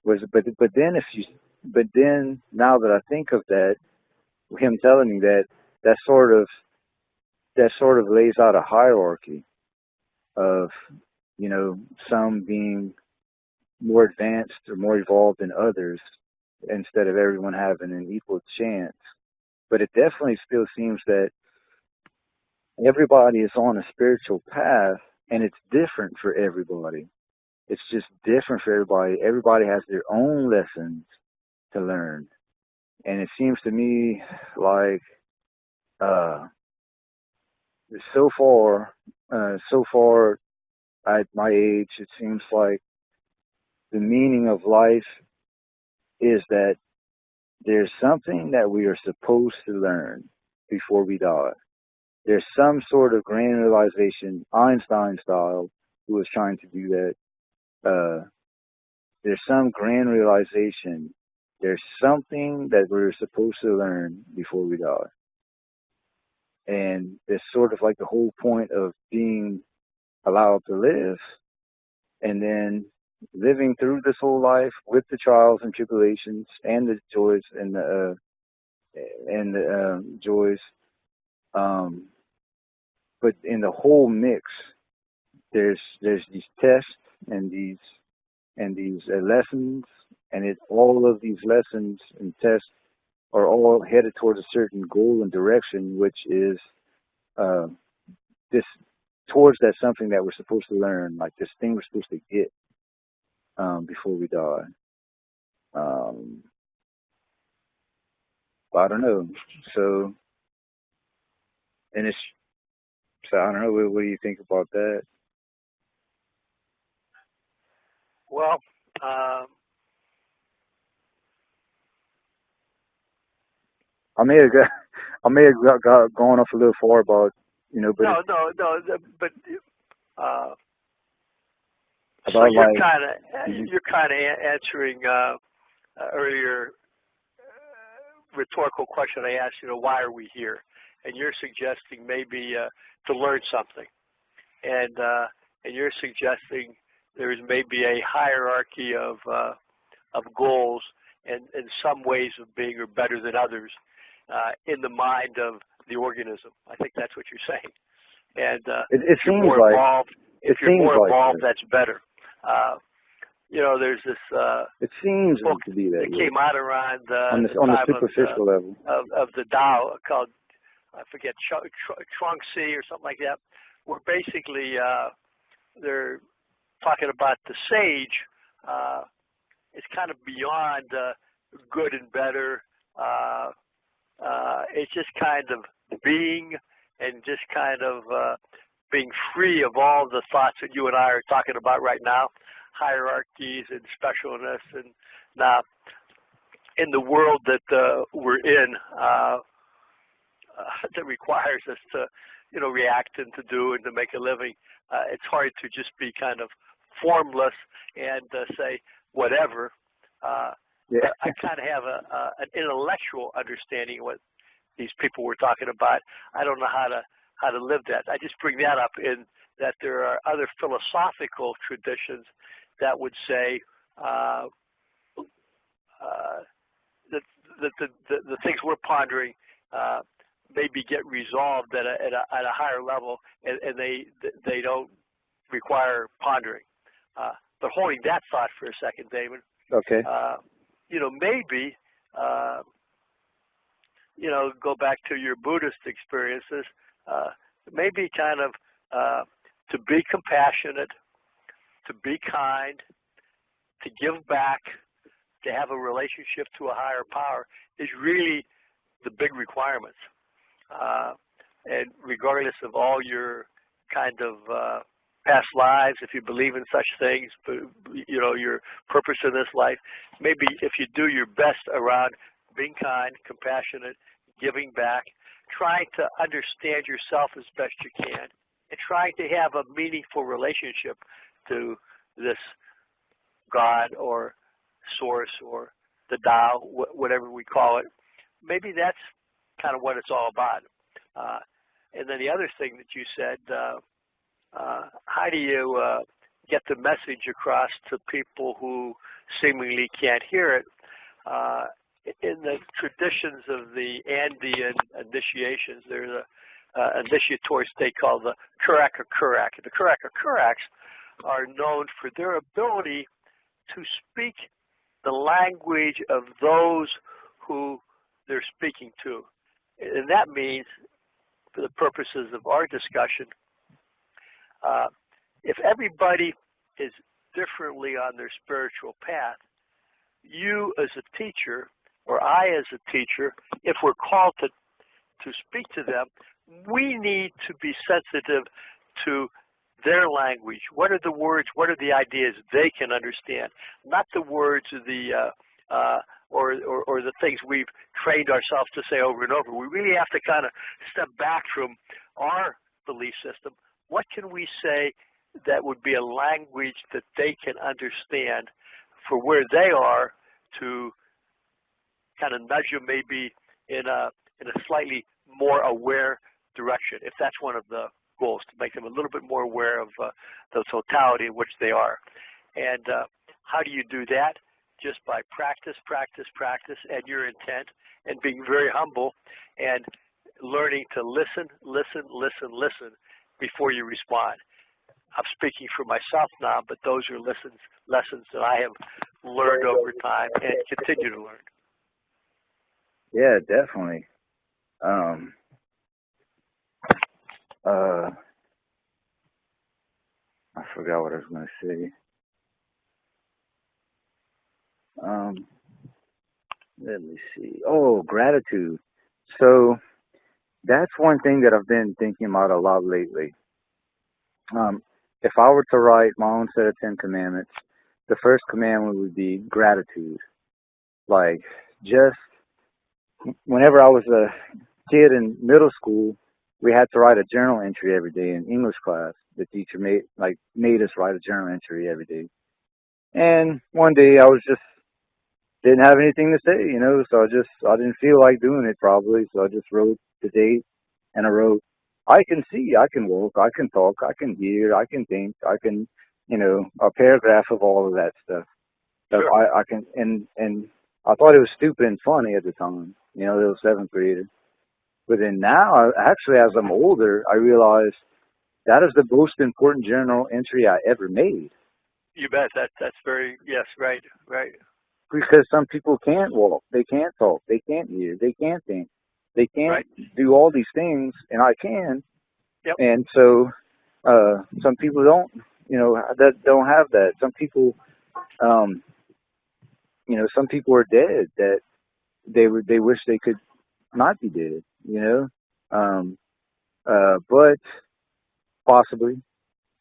But then now that I think of that, him telling me that, that sort of lays out a hierarchy of, some being more advanced or more evolved than others, instead of everyone having an equal chance. But it definitely still seems that everybody is on a spiritual path, and it's different for everybody. It's just different for everybody. Everybody has their own lessons to learn. And it seems to me like uh, so far at my age, it seems like the meaning of life is that there's something that we are supposed to learn before we die. There's some sort of grand realization, Einstein style, who was trying to do that. There's some grand realization. There's something that we're supposed to learn before we die. And it's sort of like the whole point of being allowed to live, and then living through this whole life with the trials and tribulations and the joys and the joys. Um, but in the whole mix, there's these tests and these lessons, and all of these lessons and tests are all headed towards a certain goal and direction, which is uh, this towards that something that we're supposed to learn, like this thing we're supposed to get before we die. I don't know. So, and it's so I don't know. What do you think about that? Well, I may have gone off a little far about, but no, but so about like you're kind of answering earlier rhetorical question I asked. Why are we here? And you're suggesting maybe to learn something, and you're suggesting there's maybe a hierarchy of goals, and some ways of being are better than others in the mind of the organism. I think that's what you're saying. And it if you're seems more like involved, if you're more like involved, that. that's better. There's this it seems book to be that that came out around on the superficial level of the Tao called, I forget, Chuang-Tzu or something like that, where basically they're talking about the sage. It's kind of beyond good and better. It's just kind of being, and just kind of being free of all the thoughts that you and I are talking about right now, hierarchies and specialness and Now, in the world that we're in, that requires us to, react and to do and to make a living, it's hard to just be kind of formless and say whatever. Yeah. But I kind of have an intellectual understanding of what these people were talking about. I don't know how to live that. I just bring that up in that there are other philosophical traditions that would say that the things we're pondering maybe get resolved at a higher level, and they don't require pondering. But holding that thought for a second, Damon. Okay. Maybe go back to your Buddhist experiences. Maybe kind of to be compassionate, to be kind, to give back, to have a relationship to a higher power is really the big requirements. And regardless of all your kind of past lives, if you believe in such things, but your purpose in this life, maybe if you do your best around being kind, compassionate, giving back, trying to understand yourself as best you can, and trying to have a meaningful relationship to this God or source or the Tao, whatever we call it, maybe that's kind of what it's all about. And then the other thing that you said, how do you get the message across to people who seemingly can't hear it? In the traditions of the Andean initiations, there's an initiatory state called the Kurak. The Kuraks are known for their ability to speak the language of those who they're speaking to. And that means, for the purposes of our discussion, if everybody is differently on their spiritual path, you as a teacher, or I as a teacher, if we're called to speak to them, we need to be sensitive to their language. What are the words? What are the ideas they can understand? Not the words of the or the things we've trained ourselves to say over and over. We really have to kind of step back from our belief system. What can we say that would be a language that they can understand for where they are, to kind of nudge them maybe in a slightly more aware direction, if that's one of the goals, to make them a little bit more aware of the totality in which they are. And how do you do that? Just by practice, and your intent, and being very humble, and learning to listen before you respond. I'm speaking for myself now, but those are lessons that I have learned over time and continue to learn. Yeah, definitely. I forgot what I was going to say. Let me see. Oh, gratitude. So that's one thing that I've been thinking about a lot lately. If I were to write my own set of 10 commandments, the first commandment would be gratitude. Like, just whenever I was a kid in middle school, we had to write a journal entry every day in English class. The teacher made us write a journal entry every day. And one day I didn't have anything to say, so I didn't feel like doing it probably, so I just wrote the date, and I wrote, I can see, I can walk, I can talk, I can hear, I can think, I can, a paragraph of all of that stuff. Sure. I can, and I thought it was stupid and funny at the time, little seventh grader. But then now, actually, as I'm older, I realize that is the most important journal entry I ever made. You bet. That's very, yes, right. Because some people can't walk, they can't talk, they can't hear, they can't think, they can't do all these things, and I can. Yep. And so some people don't, that don't have that. Some people, some people are dead that they wish they could not be dead, but possibly,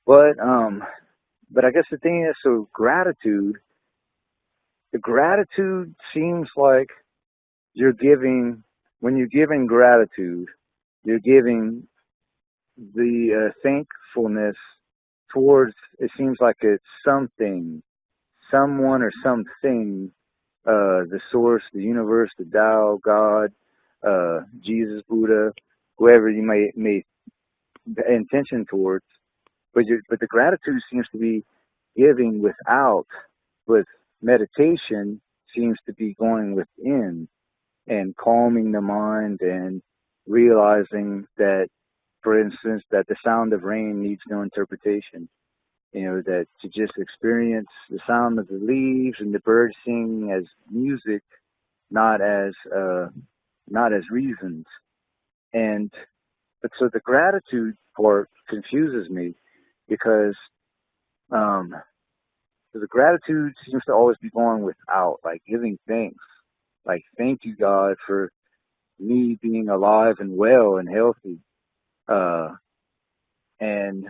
but I guess the thing is, so gratitude the gratitude seems like you're giving, when you're giving gratitude, you're giving the thankfulness towards, it seems like it's something, someone or something, the source, the universe, the Tao, God, Jesus, Buddha, whoever you may intention towards. But the gratitude seems to be giving without, with meditation seems to be going within and calming the mind and realizing that, for instance, that the sound of rain needs no interpretation. You know, that to just experience the sound of the leaves and the birds singing as music, not as reasons. And but so the gratitude part confuses me because the gratitude seems to always be going without, like giving thanks, like thank you God for me being alive and well and healthy. And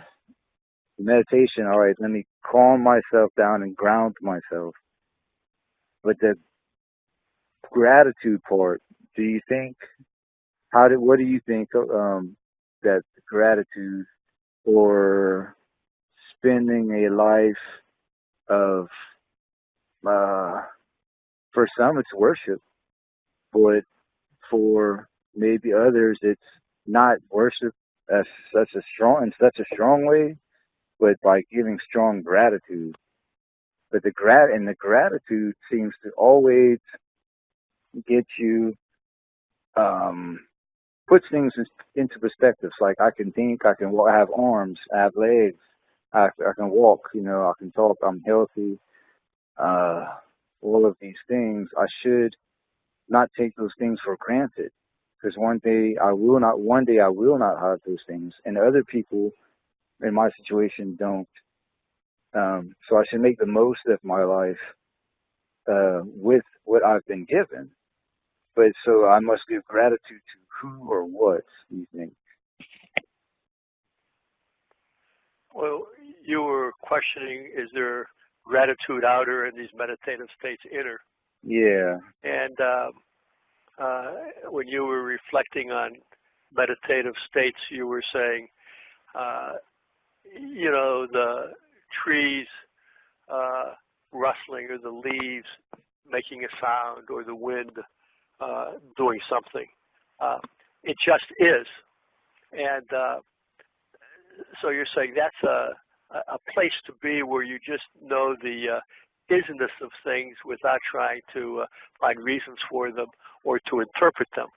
meditation, all right, let me calm myself down and ground myself. But the gratitude part, do you think, what do you think that gratitude, or spending a life of, for some it's worship, but for maybe others it's not worship as in such a strong way, but by giving strong gratitude. But the gratitude seems to always get you, puts things into perspective. Like I can think, I can walk, I have arms, I have legs, I can walk, you know, I can talk, I'm healthy. All of these things, I should not take those things for granted, because one day I will not have those things, and other people in my situation don't. So I should make the most of my life with what I've been given. But so I must give gratitude to who or what, do you think? Well, you were questioning, is there gratitude outer and these meditative states inner? Yeah. And when you were reflecting on meditative states, you were saying, you know, the trees rustling, or the leaves making a sound, or the wind doing something. It just is. And so you're saying that's a place to be where you just know the isness of things without trying to find reasons for them or to interpret them.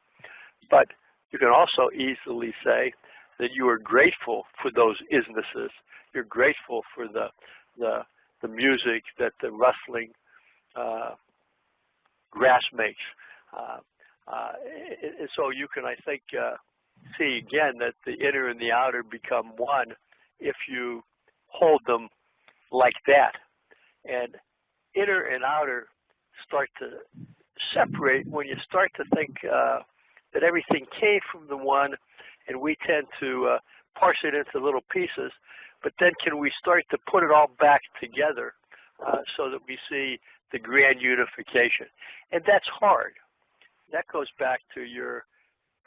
But you can also easily say that you are grateful for those isnesses. You're grateful for the music that the rustling grass makes. So you can, I think, see again that the inner and the outer become one if you hold them like that. And inner and outer start to separate when you start to think that everything came from the one, and we tend to parse it into little pieces. But then can we start to put it all back together so that we see the grand unification? And that's hard. That goes back to your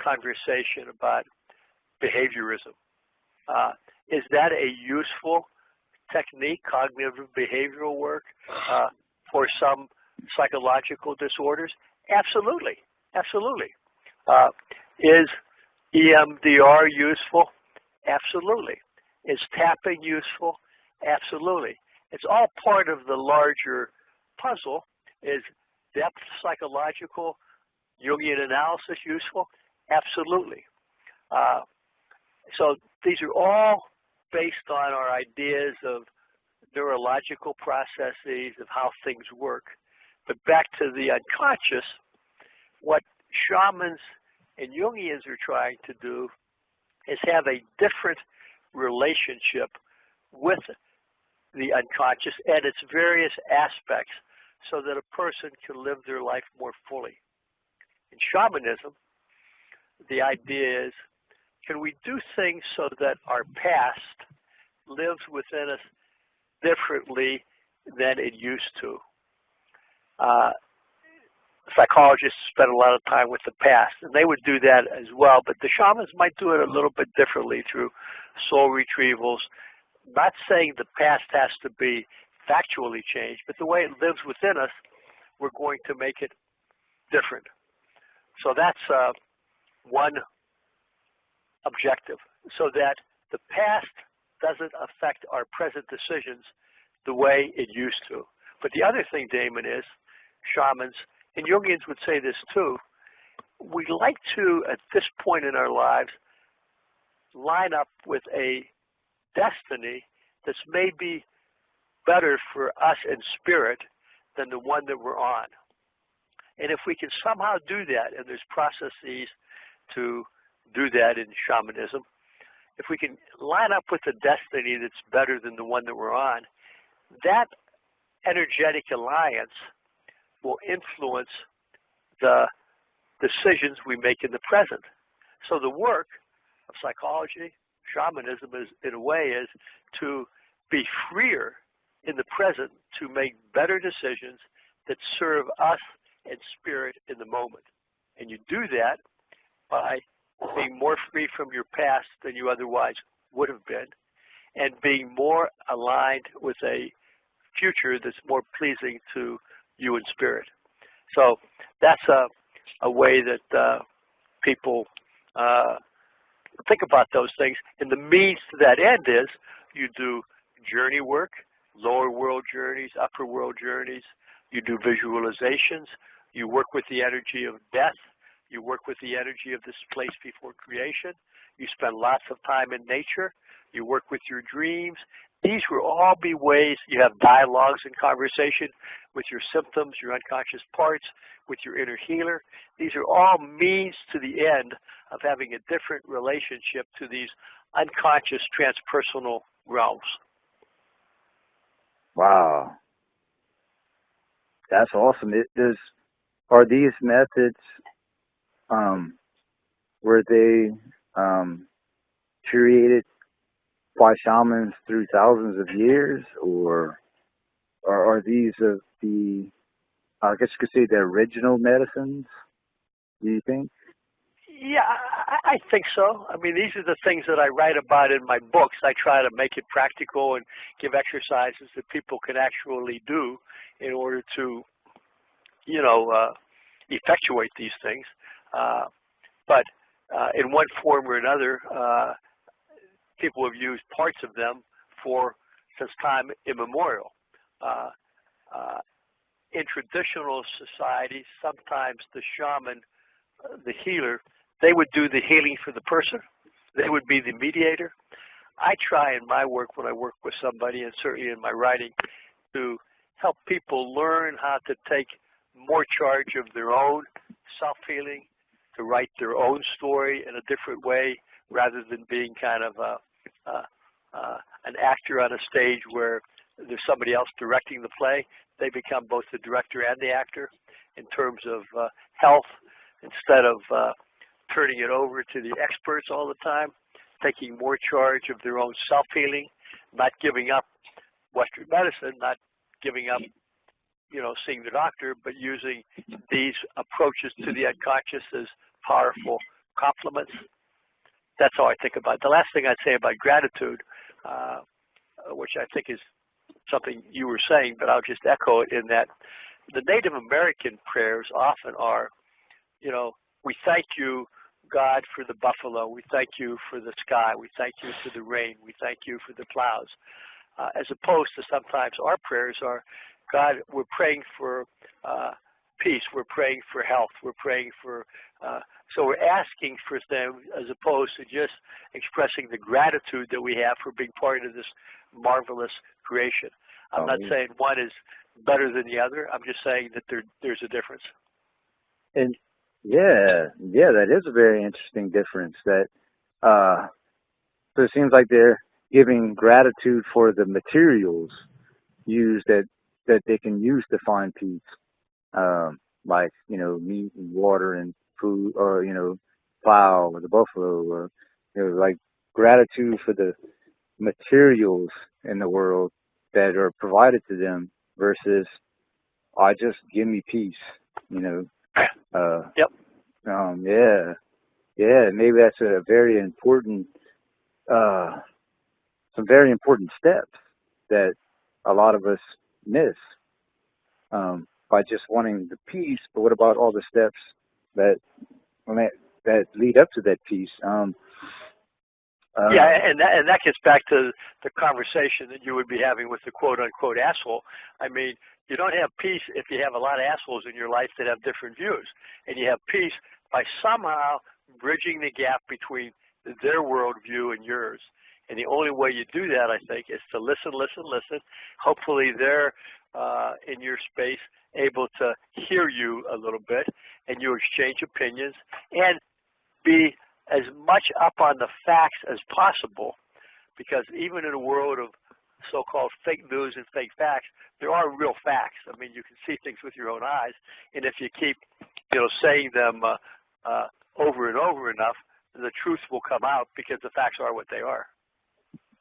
conversation about behaviorism. Is that a useful technique, cognitive behavioral work, for some psychological disorders? Absolutely, absolutely. Is EMDR useful? Absolutely. Is tapping useful? Absolutely. It's all part of the larger puzzle. Is depth psychological, Jungian analysis useful? Absolutely. So these are all based on our ideas of neurological processes, of how things work. But back to the unconscious, what shamans and Jungians are trying to do is have a different relationship with the unconscious and its various aspects so that a person can live their life more fully. In shamanism, the idea is, can we do things so that our past lives within us differently than it used to? Psychologists spend a lot of time with the past, and they would do that as well, but the shamans might do it a little bit differently through soul retrievals. Not saying the past has to be factually changed, but the way it lives within us, we're going to make it different. So that's one objective, so that the past doesn't affect our present decisions the way it used to. But the other thing, Damon, is shamans, and Jungians would say this too, we like to, at this point in our lives, line up with a destiny that's maybe better for us in spirit than the one that we're on. And if we can somehow do that, and there's processes to do that in shamanism, if we can line up with a destiny that's better than the one that we're on, that energetic alliance will influence the decisions we make in the present. So the work of psychology, shamanism, is, in a way, is to be freer in the present to make better decisions that serve us and spirit in the moment. And you do that by being more free from your past than you otherwise would have been, and being more aligned with a future that's more pleasing to you in spirit. So that's a way that people think about those things. And the means to that end is you do journey work, lower world journeys, upper world journeys. You do visualizations. You work with the energy of death. You work with the energy of this place before creation. You spend lots of time in nature. You work with your dreams. These will all be ways you have dialogues and conversation with your symptoms, your unconscious parts, with your inner healer. These are all means to the end of having a different relationship to these unconscious transpersonal realms. Wow. That's awesome. Are these methods, were they created by shamans through thousands of years, or are these the, I guess you could say, the original medicines, do you think? Yeah, I think so. I mean, these are the things that I write about in my books. I try to make it practical and give exercises that people can actually do in order to, you know, effectuate these things. But in one form or another, people have used parts of them since time immemorial. In traditional societies, sometimes the shaman, the healer, they would do the healing for the person. They would be the mediator. I try in my work, when I work with somebody, and certainly in my writing, to help people learn how to take more charge of their own self-healing, to write their own story in a different way, rather than being kind of an actor on a stage where there's somebody else directing the play. They become both the director and the actor in terms of health, instead of turning it over to the experts all the time, taking more charge of their own self-healing, not giving up Western medicine, not giving up, you know, seeing the doctor, but using these approaches to the unconscious as powerful complements. That's how I think about it. The last thing I'd say about gratitude, which I think is something you were saying, but I'll just echo it, in that the Native American prayers often are, you know, we thank you, God, for the buffalo. We thank you for the sky. We thank you for the rain. We thank you for the clouds. As opposed to sometimes our prayers are, God, we're praying for peace. We're praying for health. We're praying for, so we're asking for them, as opposed to just expressing the gratitude that we have for being part of this marvelous creation. I'm not saying one is better than the other. I'm just saying that there's a difference. And yeah, that is a very interesting difference. That so it seems like they're giving gratitude for the materials used that they can use to find peace, like, you know, meat and water and food, or, you know, plow or the buffalo, or, you know, like gratitude for the materials in the world that are provided to them, versus I just give me peace, you know. Yep. Yeah, yeah. Maybe that's a very important, some very important steps that a lot of us miss by just wanting the peace. But what about all the steps that that lead up to that peace? Yeah, and that gets back to the conversation that you would be having with the quote-unquote asshole. I mean, you don't have peace if you have a lot of assholes in your life that have different views. And you have peace by somehow bridging the gap between their worldview and yours. And the only way you do that, I think, is to listen, listen, listen. Hopefully they're in your space able to hear you a little bit, and you exchange opinions and be as much up on the facts as possible, because even in a world of so-called fake news and fake facts, there are real facts. I mean, you can see things with your own eyes, and if you keep, saying them over and over enough, the truth will come out because the facts are what they are.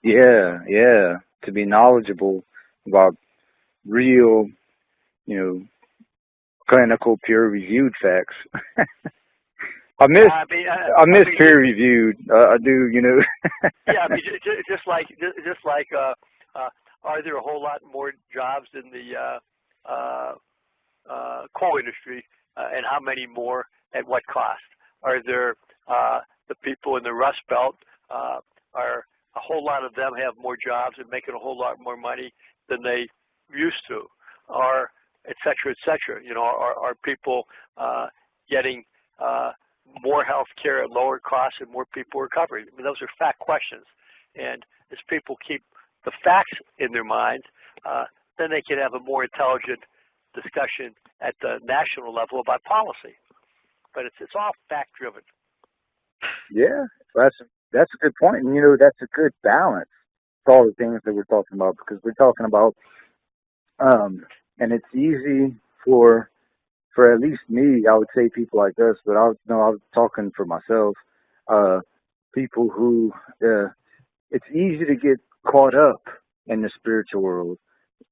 Yeah, yeah. To be knowledgeable about real, clinical peer-reviewed facts. I miss peer-reviewed. I do, Yeah, I mean, just like, are there a whole lot more jobs in the coal industry, and how many more at what cost? Are there the people in the Rust Belt? Are a whole lot of them have more jobs and making a whole lot more money than they used to, or et cetera, et cetera? Are people getting more health care at lower costs and more people recovering? I mean, those are fact questions. And as people keep the facts in their minds, then they can have a more intelligent discussion at the national level about policy. But it's all fact driven. Yeah, that's a good point. And that's a good balance to all the things that we're talking about, because we're talking about and it's easy for at least me, I would say people like us, but I was talking for myself, people who it's easy to get caught up in the spiritual world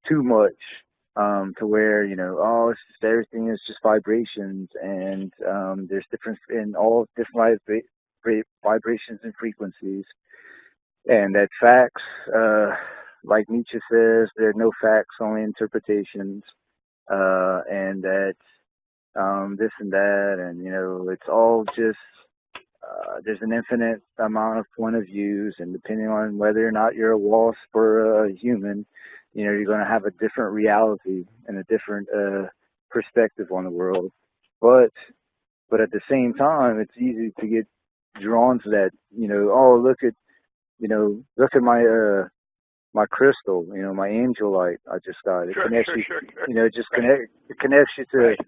too much, to where, it's just, everything is just vibrations, and there's different in all different vibrations and frequencies, and that facts, like Nietzsche says, there are no facts, only interpretations, and that this and that, and it's all just there's an infinite amount of point of views, and depending on whether or not you're a wasp or a human, you're going to have a different reality and a different perspective on the world. But at the same time, it's easy to get drawn to that. Oh, look at my crystal, my angel light I just got. It connects you, it connects you to. Right.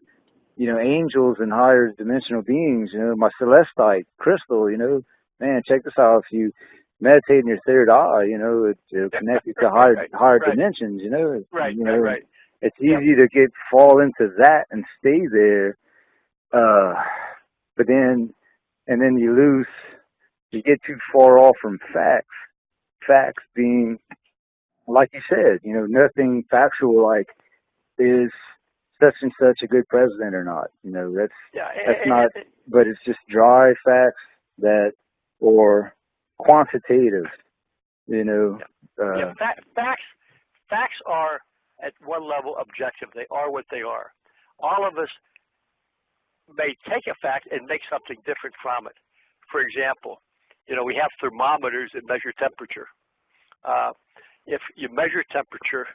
Angels and higher dimensional beings, my celestite crystal, man, check this out. If you meditate in your third eye, it'll connect you to higher dimensions, Right. It's easy to fall into that and stay there. But then you get too far off from facts being, like you said, nothing factual, like, is such and such a good president or not. That's not, but it's just dry facts or quantitative, Facts are at one level objective. They are what they are. All of us may take a fact and make something different from it. For example, we have thermometers that measure temperature. If you measure temperature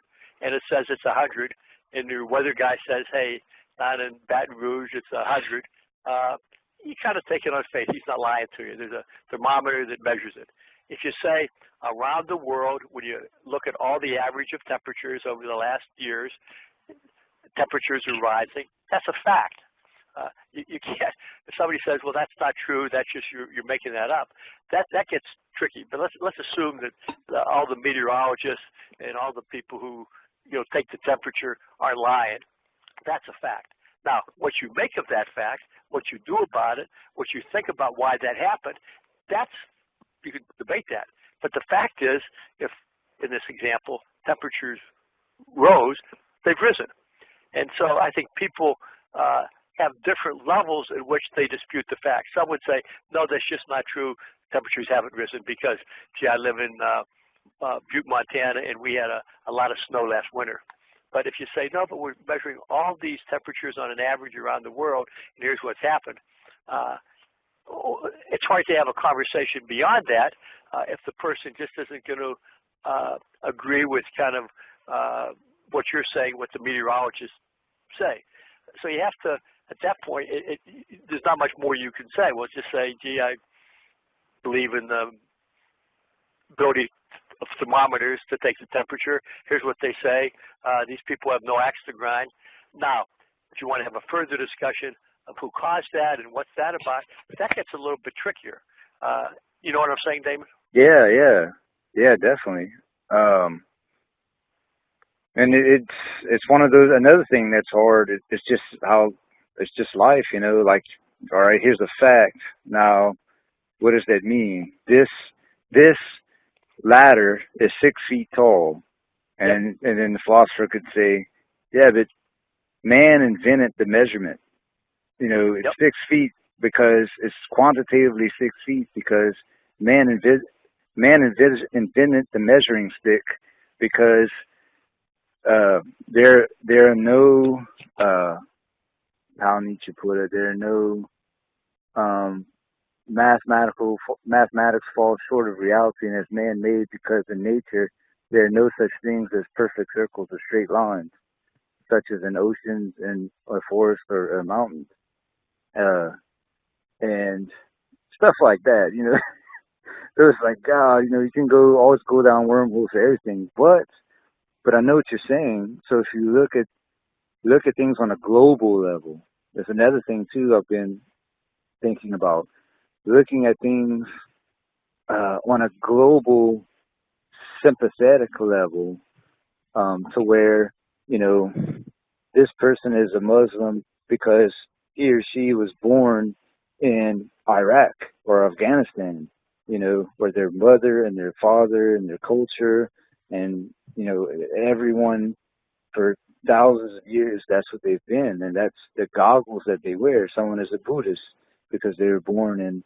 and it says it's 100, and your weather guy says, hey, down in Baton Rouge, it's 100, you kind of take it on faith. He's not lying to you. There's a thermometer that measures it. If you say around the world, when you look at all the average of temperatures over the last years, temperatures are rising, that's a fact. You can't, if somebody says, well, that's not true, that's just you're making that up, that gets tricky. But let's assume that all the meteorologists and all the people who take the temperature are lying. That's a fact. Now, what you make of that fact, what you do about it, what you think about why that happened, you can debate that. But the fact is, if in this example temperatures rose, they've risen. And so I think people have different levels in which they dispute the facts. Some would say, no, that's just not true. Temperatures haven't risen because, gee, I live in Butte, Montana, and we had a lot of snow last winter. But if you say, no, but we're measuring all these temperatures on an average around the world, and here's what's happened, it's hard to have a conversation beyond that if the person just isn't going to agree with kind of what you're saying, what the meteorologists say. So you have to, at that point, there's not much more you can say. Well, just say, gee, I believe in the ability of thermometers to take the temperature. Here's what they say. These people have no axe to grind. Now, if you want to have a further discussion of who caused that and what's that about, that gets a little bit trickier. You know what I'm saying, Damon? Yeah, definitely. And it's one of those. Another thing that's hard. It's just how it's just life, you know. Like, all right, here's a fact. Now, what does that mean? This ladder is 6 feet tall, and then the philosopher could say, yeah, but man invented the measurement. You know, it's 6 feet because it's quantitatively 6 feet because man invented the measuring stick because there are no how Nietzsche put it, there are no mathematics falls short of reality and is man-made because in nature there are no such things as perfect circles or straight lines, such as in oceans and a forest or mountains, and stuff like that. You know, so it's like, God, you know, you can always go down wormholes for everything, but I know what you're saying. So if you look at things on a global level, there's another thing too I've been thinking about. Looking at things on a global sympathetic level, to where, you know, this person is a Muslim because he or she was born in Iraq or Afghanistan, you know, where their mother and their father and their culture and, you know, everyone for thousands of years, that's what they've been. And that's the goggles that they wear. Someone is a Buddhist because they were born in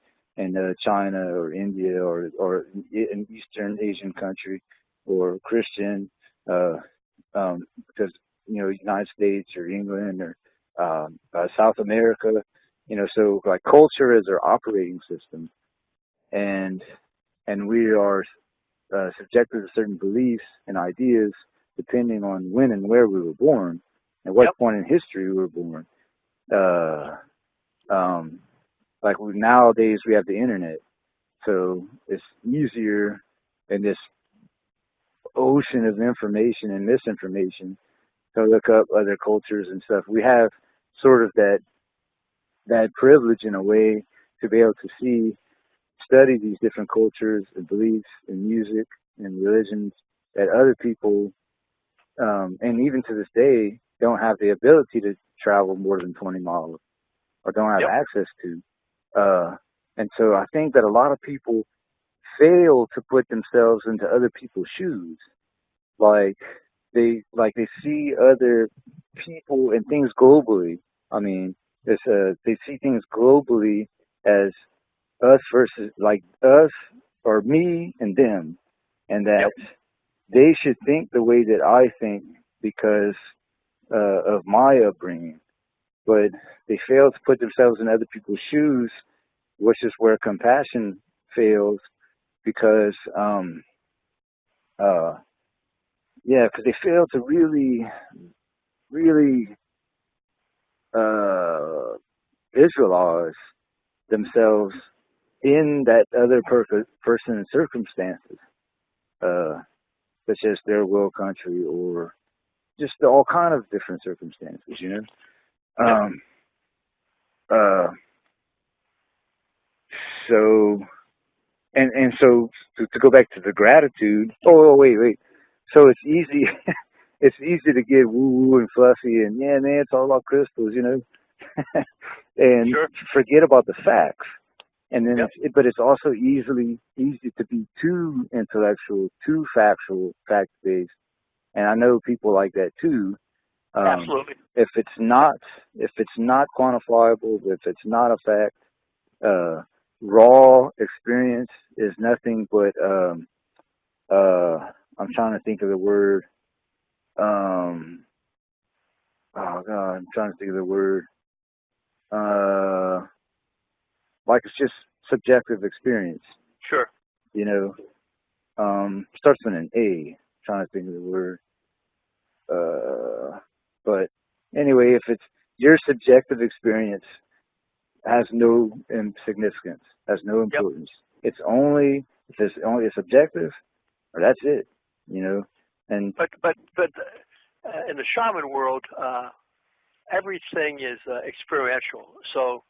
China or India or an Eastern Asian country, or Christian because, you know, United States or England or South America, you know. So like culture is our operating system, and we are subjected to certain beliefs and ideas depending on when and where we were born, and what point in history we were born. Like nowadays we have the internet, so it's easier in this ocean of information and misinformation to look up other cultures and stuff. We have sort of that privilege in a way to be able to study these different cultures and beliefs and music and religions that other people, and even to this day, don't have the ability to travel more than 20 miles or don't have access to. And so I think that a lot of people fail to put themselves into other people's shoes. Like they see other people and things globally. I mean, they see things globally as us versus like us or me and them, and that they should think the way that I think because of my upbringing. But they fail to put themselves in other people's shoes, which is where compassion fails, because because they fail to really visualize themselves in that other person's circumstances, such as their world country or just all kind of different circumstances, you know. So so to go back to the gratitude. Oh wait. So it's easy. It's easy to get woo-woo and fluffy and, yeah, man, it's all about crystals, you know, and forget about the facts. And then, but it's also easy to be too intellectual, too factual, fact-based. And I know people like that too. Absolutely. If it's not quantifiable, if it's not a fact, raw experience is nothing but I'm trying to think of the word. Oh God, I'm trying to think of the word. Like it's just subjective experience. Sure. You know, starts with an A. Trying to think of the word. But anyway, if it's your subjective experience has no significance, has no Yep. importance. It's only if it's only subjective, or that's it. You know, and but in the shaman world, everything is experiential. So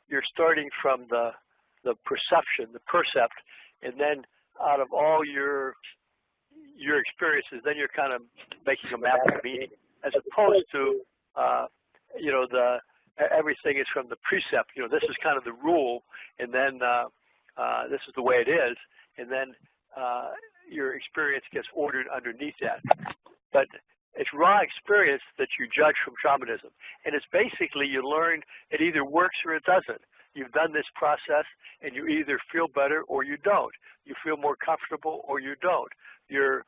you're starting from the perception, the percept, and then out of all your experiences, then you're kind of making a map of meaning, as opposed to you know, everything is from the precept. You know, this is kind of the rule, and then this is the way it is, and then your experience gets ordered underneath that. But it's raw experience that you judge from shamanism, and it's basically you learn it either works or it doesn't. You've done this process, and you either feel better or you don't. You feel more comfortable or you don't. Your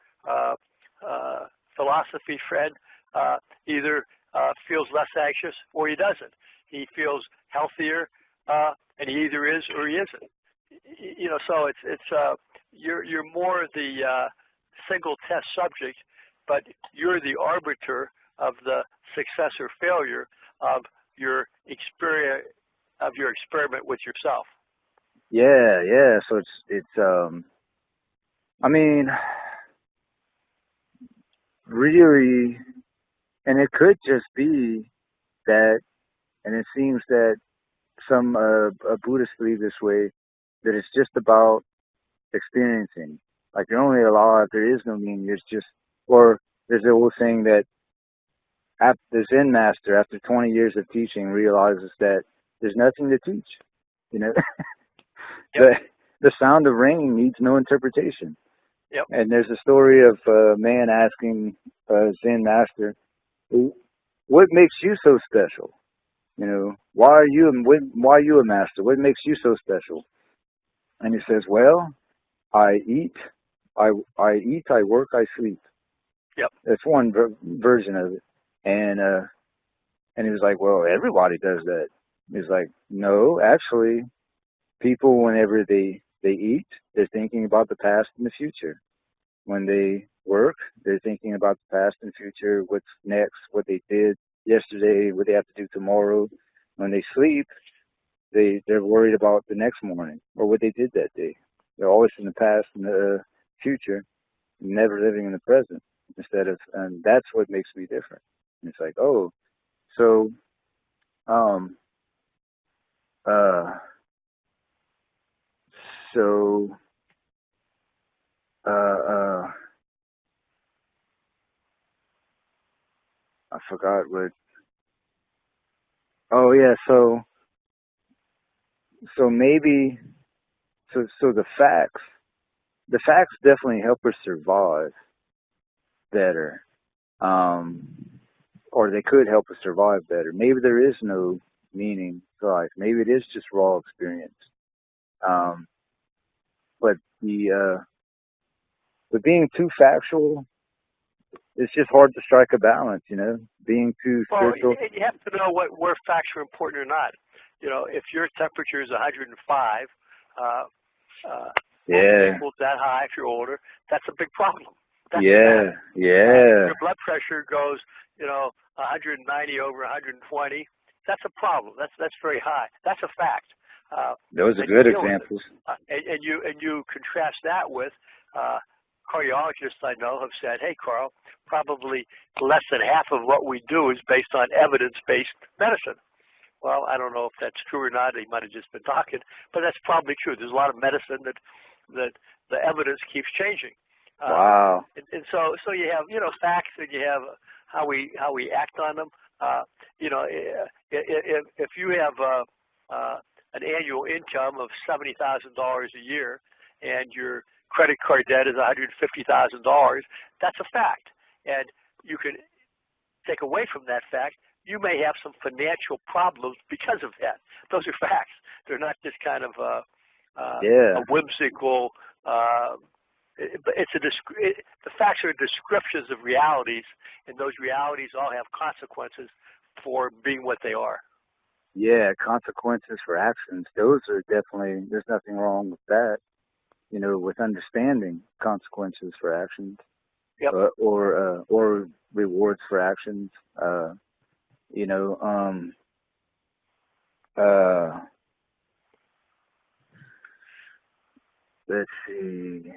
philosophy friend either feels less anxious or he doesn't. He feels healthier, and he either is or he isn't. You know, so you're more the single test subject, but you're the arbiter of the success or failure of your experience, of your experiment with yourself. yeah. So it's I mean, really, and it could just be that, and it seems that some Buddhists believe this way, that it's just about experiencing. Like you're only alive, there is no meaning. There's just, or there's the old saying that the Zen master, after 20 years of teaching, realizes that there's nothing to teach. You know, Yep. the sound of rain needs no interpretation. Yep. And there's a story of a man asking a Zen master, "What makes you so special? You know, why are you a master? What makes you so special?" And he says, "Well, I eat, I eat, I work, I sleep." Yep. That's one version of it. And he was like, "Well, everybody does that." He's like, "No, actually, people, whenever they eat, they're thinking about the past and the future. When they work, they're thinking about the past and future, what's next, what they did yesterday, what they have to do tomorrow. When they sleep, they're worried about the next morning or what they did that day. They're always in the past and the future, never living in the present. And that's what makes me different." And it's like, oh, so, um, uh, so, uh, uh, I forgot what. Oh yeah, so maybe so the facts definitely help us survive better, or they could help us survive better. Maybe there is no meaning to life. Maybe it is just raw experience. But but being too factual, it's just hard to strike a balance. You know, being too spiritual. Well, you have to know where facts are important or not. You know, if your temperature is 105, Yeah. equals that high if you're older, that's a big problem. That's Yeah. Yeah. Your blood pressure goes, you know, 190 over 120. That's a problem. That's very high. That's a fact. Those are good examples. And you contrast that with cardiologists I know have said, "Hey, Carl, probably less than half of what we do is based on evidence-based medicine." Well, I don't know if that's true or not. He might have just been talking, but that's probably true. There's a lot of medicine that the evidence keeps changing. Wow. And so you have, you know, facts, and you have how we act on them. You know, if you have an annual income of $70,000 a year, and your credit card debt is $150,000, that's a fact. And you can take away from that fact, you may have some financial problems because of that. Those are facts. They're not just kind of a whimsical. The facts are descriptions of realities, and those realities all have consequences for being what they are. Yeah, consequences for actions. Those are definitely. There's nothing wrong with that. You know, with understanding consequences for actions, yep. or rewards for actions. You know, let's see.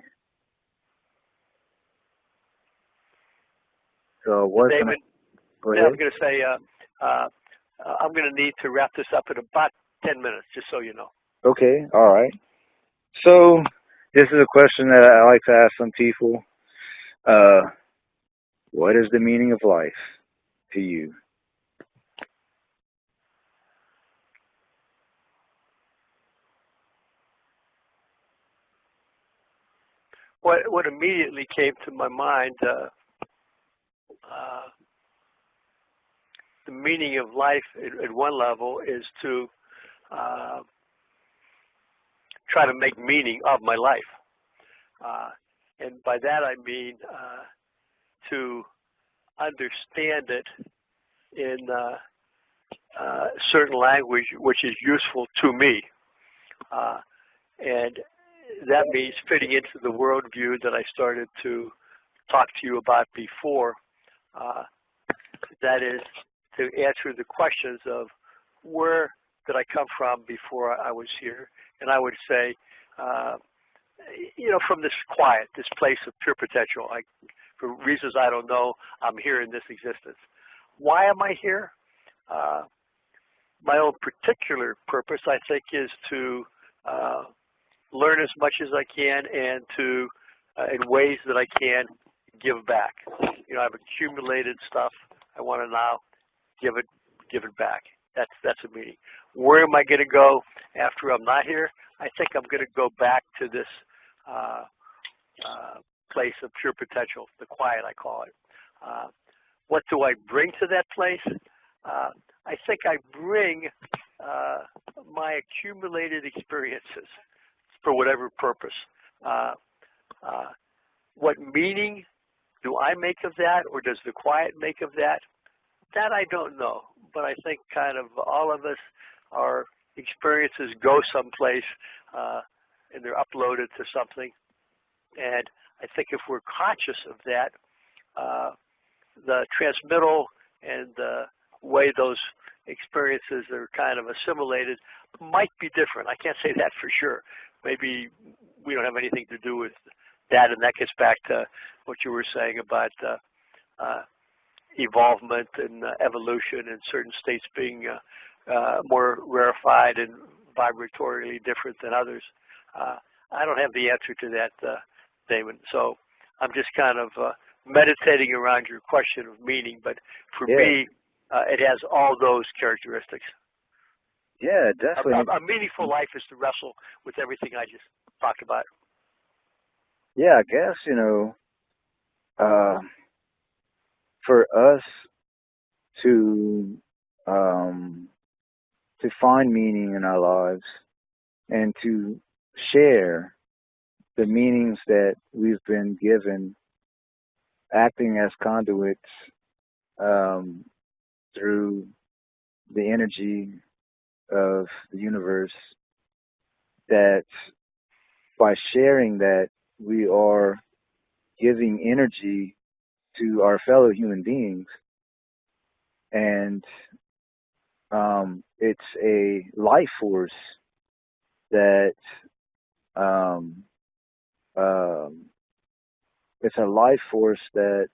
So what? David, go ahead. I'm going to say I'm going to need to wrap this up in about 10 minutes, just so you know. Okay, all right. So this is a question that I like to ask some people. What is the meaning of life to you? What immediately came to my mind, the meaning of life at one level is to try to make meaning of my life. And by that I mean to understand it in certain language which is useful to me. And that means fitting into the worldview that I started to talk to you about before. That is to answer the questions of where did I come from before I was here? And I would say, from this quiet, this place of pure potential. For reasons I don't know, I'm here in this existence. Why am I here? My own particular purpose, I think, is to learn as much as I can and to, in ways that I can, give back. I've accumulated stuff. I want to now give it back. That's a meaning. Where am I going to go after I'm not here? I think I'm going to go back to this place of pure potential, the quiet, I call it. What do I bring to that place? I think I bring my accumulated experiences for whatever purpose. What meaning do I make of that, or does the quiet make of that? That I don't know, but I think kind of all of us, our experiences go someplace and they're uploaded to something. And I think if we're conscious of that, the transmittal and the way those experiences are kind of assimilated might be different. I can't say that for sure. Maybe we don't have anything to do with that, and that gets back to what you were saying about evolvement and evolution and certain states being more rarefied and vibratorily different than others. I don't have the answer to that, Damon. So I'm just kind of meditating around your question of meaning. But for me, it has all those characteristics. Yeah, definitely. A meaningful life is to wrestle with everything I just talked about. Yeah, I guess, for us to find meaning in our lives and to share the meanings that we've been given, acting as conduits through the energy of the universe, that by sharing that, we are giving energy to our fellow human beings. And it's a life force that it's a life force that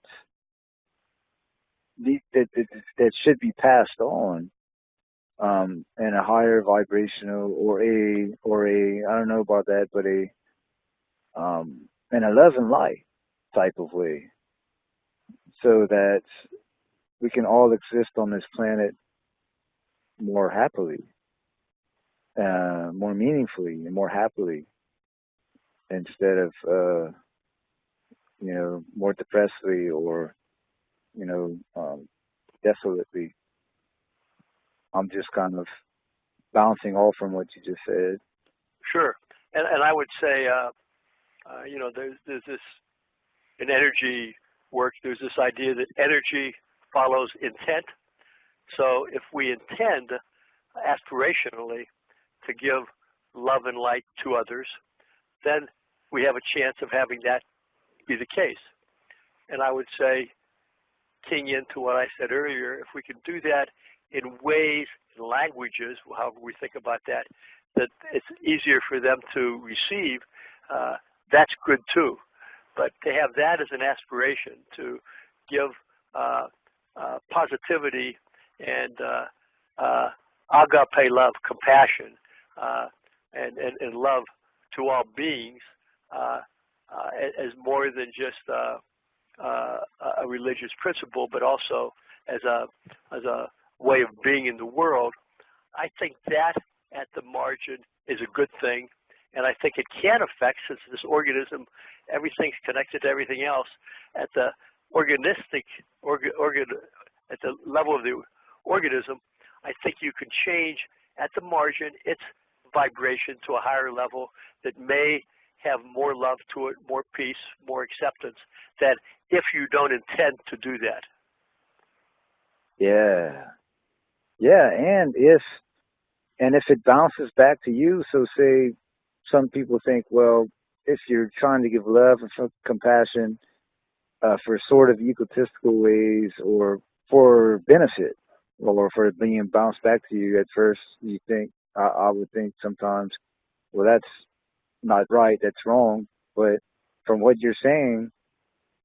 should be passed on in a higher vibrational or a I don't know about that, but an 11 light type of way, so that we can all exist on this planet more happily, more meaningfully, and more happily, instead of more depressively or desolately. I'm just kind of bouncing off from what you just said. Sure. And I would say, you know, there's this, in energy work, there's this idea that energy follows intent. So if we intend aspirationally to give love and light to others, then we have a chance of having that be the case. And I would say, keying into what I said earlier, if we can do that in ways, in languages, however we think about that, that it's easier for them to receive, that's good too. But to have that as an aspiration, to give positivity and agape love, compassion, and love to all beings as more than just a religious principle, but also as a way of being in the world, I think that at the margin is a good thing. And I think it can affect, since this organism, everything's connected to everything else, at the organistic, at the level of the organism, I think you can change at the margin its vibration to a higher level that may have more love to it, more peace, more acceptance, than if you don't intend to do that. Yeah. Yeah, and if it bounces back to you, so say some people think, well, if you're trying to give love and compassion for sort of egotistical ways or for benefit or for being bounced back to you, at first you think, I would think sometimes, well, that's not right, that's wrong. But from what you're saying,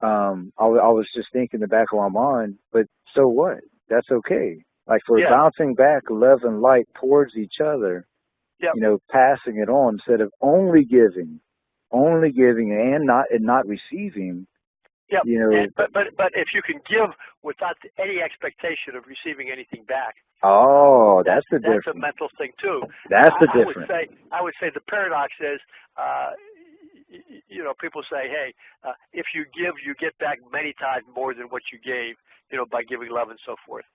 I was just thinking in the back of my mind, but so what? That's okay. Like for bouncing back love and light towards each other, you know, passing it on instead of only giving and not receiving. Yeah, you know. But if you can give without any expectation of receiving anything back. Oh, that's the difference. That's a mental thing too. That's the difference. I would say the paradox is, you know, people say, hey, if you give, you get back many times more than what you gave, you know, by giving love and so forth.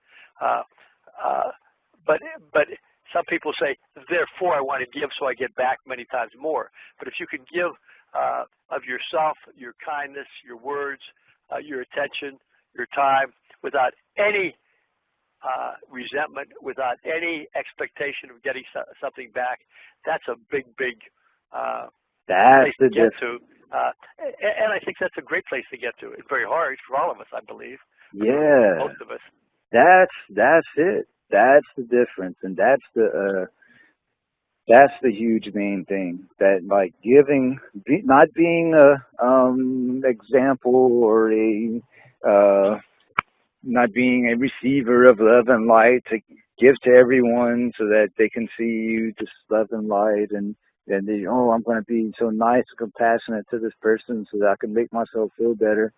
But some people say, therefore, I want to give so I get back many times more. But if you can give of yourself, your kindness, your words, your attention, your time, without any resentment, without any expectation of getting something back, that's a big that's place to get to. And I think that's a great place to get to. It's very hard for all of us, I believe. Yeah. Most of us. That's it. That's the difference, and that's the huge main thing. That like giving, not being a example or a not being a receiver of love and light to give to everyone so that they can see you just love and light, and then they, oh, I'm going to be so nice and compassionate to this person so that I can make myself feel better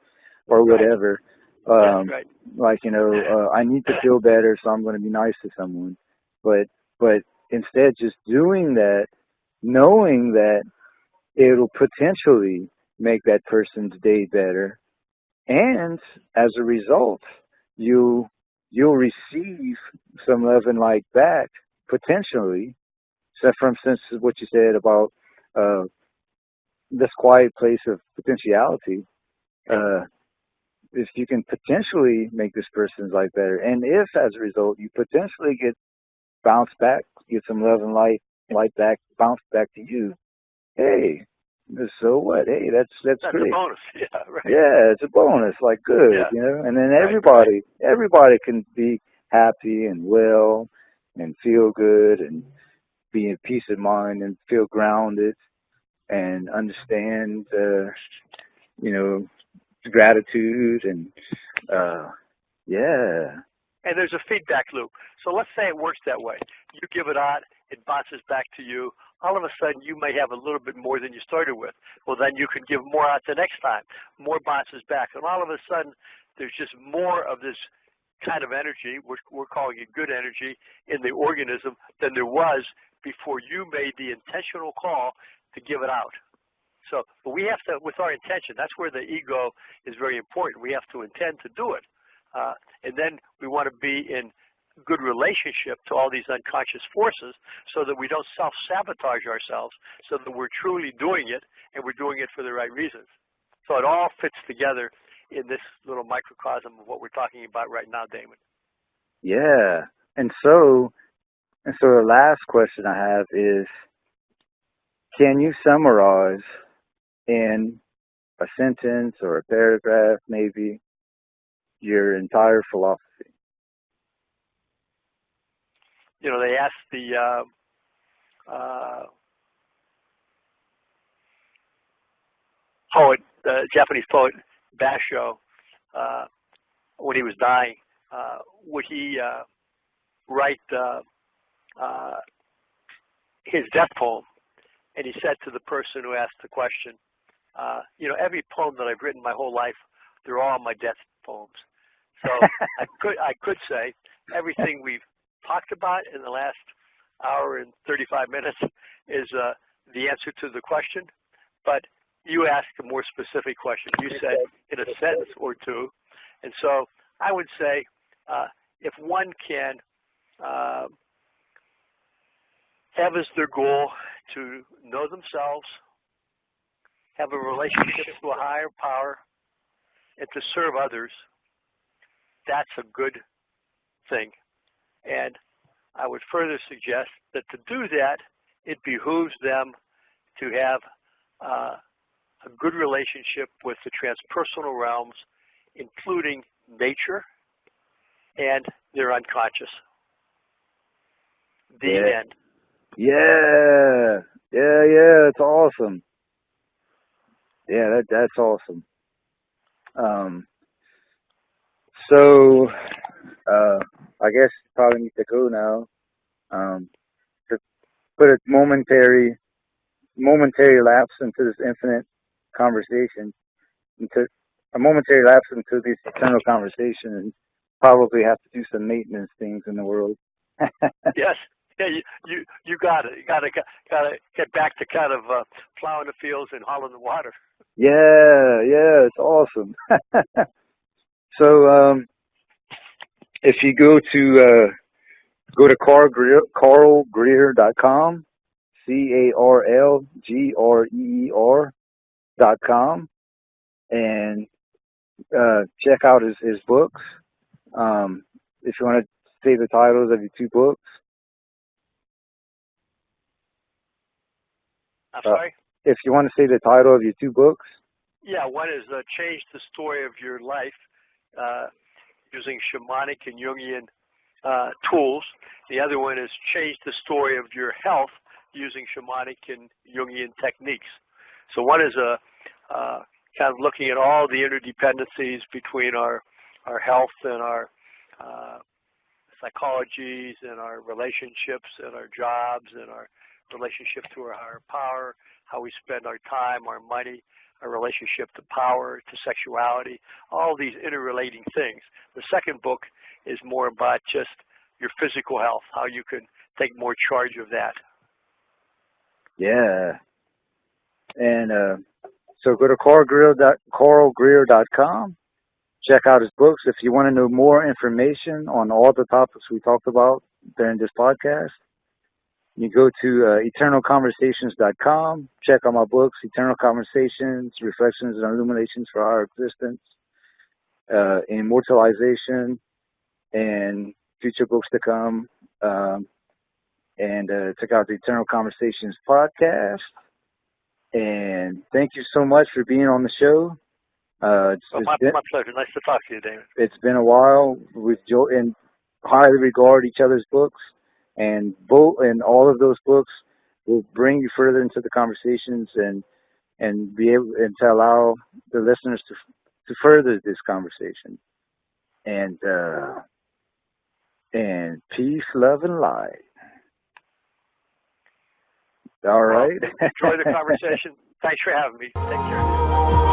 or whatever. Right. Like, you know, I need to feel better, so I'm going to be nice to someone. But instead just doing that, knowing that it'll potentially make that person's day better. And as a result, you'll receive some love and light back, potentially. So for instance, what you said about this quiet place of potentiality, if you can potentially make this person's life better, and if as a result you potentially get bounced back, get some love and light back, bounced back to you, hey, so what? Hey, that's great. A bonus. Yeah, right. Yeah, it's a bonus. Like, good, you know. And then everybody can be happy and well and feel good and be in peace of mind and feel grounded and understand, you know, gratitude and And there's a feedback loop. So let's say it works that way. You give it out, it bounces back to you. All of a sudden, you may have a little bit more than you started with. Well, then you can give more out the next time. More bounces back. And all of a sudden, there's just more of this kind of energy, we're calling it good energy, in the organism than there was before you made the intentional call to give it out. So, but we have to, with our intention, that's where the ego is very important. We have to intend to do it. And then we want to be in good relationship to all these unconscious forces so that we don't self-sabotage ourselves, so that we're truly doing it and we're doing it for the right reasons. So it all fits together in this little microcosm of what we're talking about right now, Damon. Yeah. And so the last question I have is, can you summarize in a sentence or a paragraph maybe your entire philosophy? You know, they asked the poet, the Japanese poet Basho, when he was dying, would he write his death poem? And he said to the person who asked the question, you know, every poem that I've written my whole life, they're all my death poems. So I could say everything we've talked about in the last hour and 35 minutes is the answer to the question, but you asked a more specific question. You said in a sentence or two, and so I would say if one can have as their goal to know themselves, have a relationship to a higher power, and to serve others, that's a good thing. And I would further suggest that to do that, it behooves them to have a good relationship with the transpersonal realms, including nature and their unconscious. The end. Yeah. It's awesome. Yeah, that's awesome. So I guess probably need to go now. To put a momentary lapse into this infinite conversation, into a momentary lapse into this eternal conversation, and probably have to do some maintenance things in the world. Yes. Yeah, you got it. You got to get back to kind of plowing the fields and hauling the water. Yeah, it's awesome. So if you go to carlgreer.com, CARLGREER.com, and check out his books. If you want to say the titles of your two books. I'm sorry? If you want to say the title of your two books. Yeah, one is Change the Story of Your Life using shamanic and Jungian tools. The other one is Change the Story of Your Health using shamanic and Jungian techniques. So one is kind of looking at all the interdependencies between our health and our psychologies and our relationships and our jobs and our relationship to our higher power, how we spend our time, our money, our relationship to power, to sexuality, all these interrelating things. The second book is more about just your physical health, how you can take more charge of that. Yeah. And so go to carlgreer.com. Check out his books. If you want to know more information on all the topics we talked about during this podcast, you go to eternalconversations.com. Check out my books, Eternal Conversations, Reflections and Illuminations for Our Existence, Immortalization, and future books to come. And check out the Eternal Conversations podcast. And thank you so much for being on the show. My pleasure. Nice to talk to you, David. It's been a while. We've and highly regard each other's books, and all of those books will bring you further into the conversations and be able and to allow the listeners to further this conversation. And peace, love, and light. All right. Enjoy the conversation. Thanks for having me. Take care.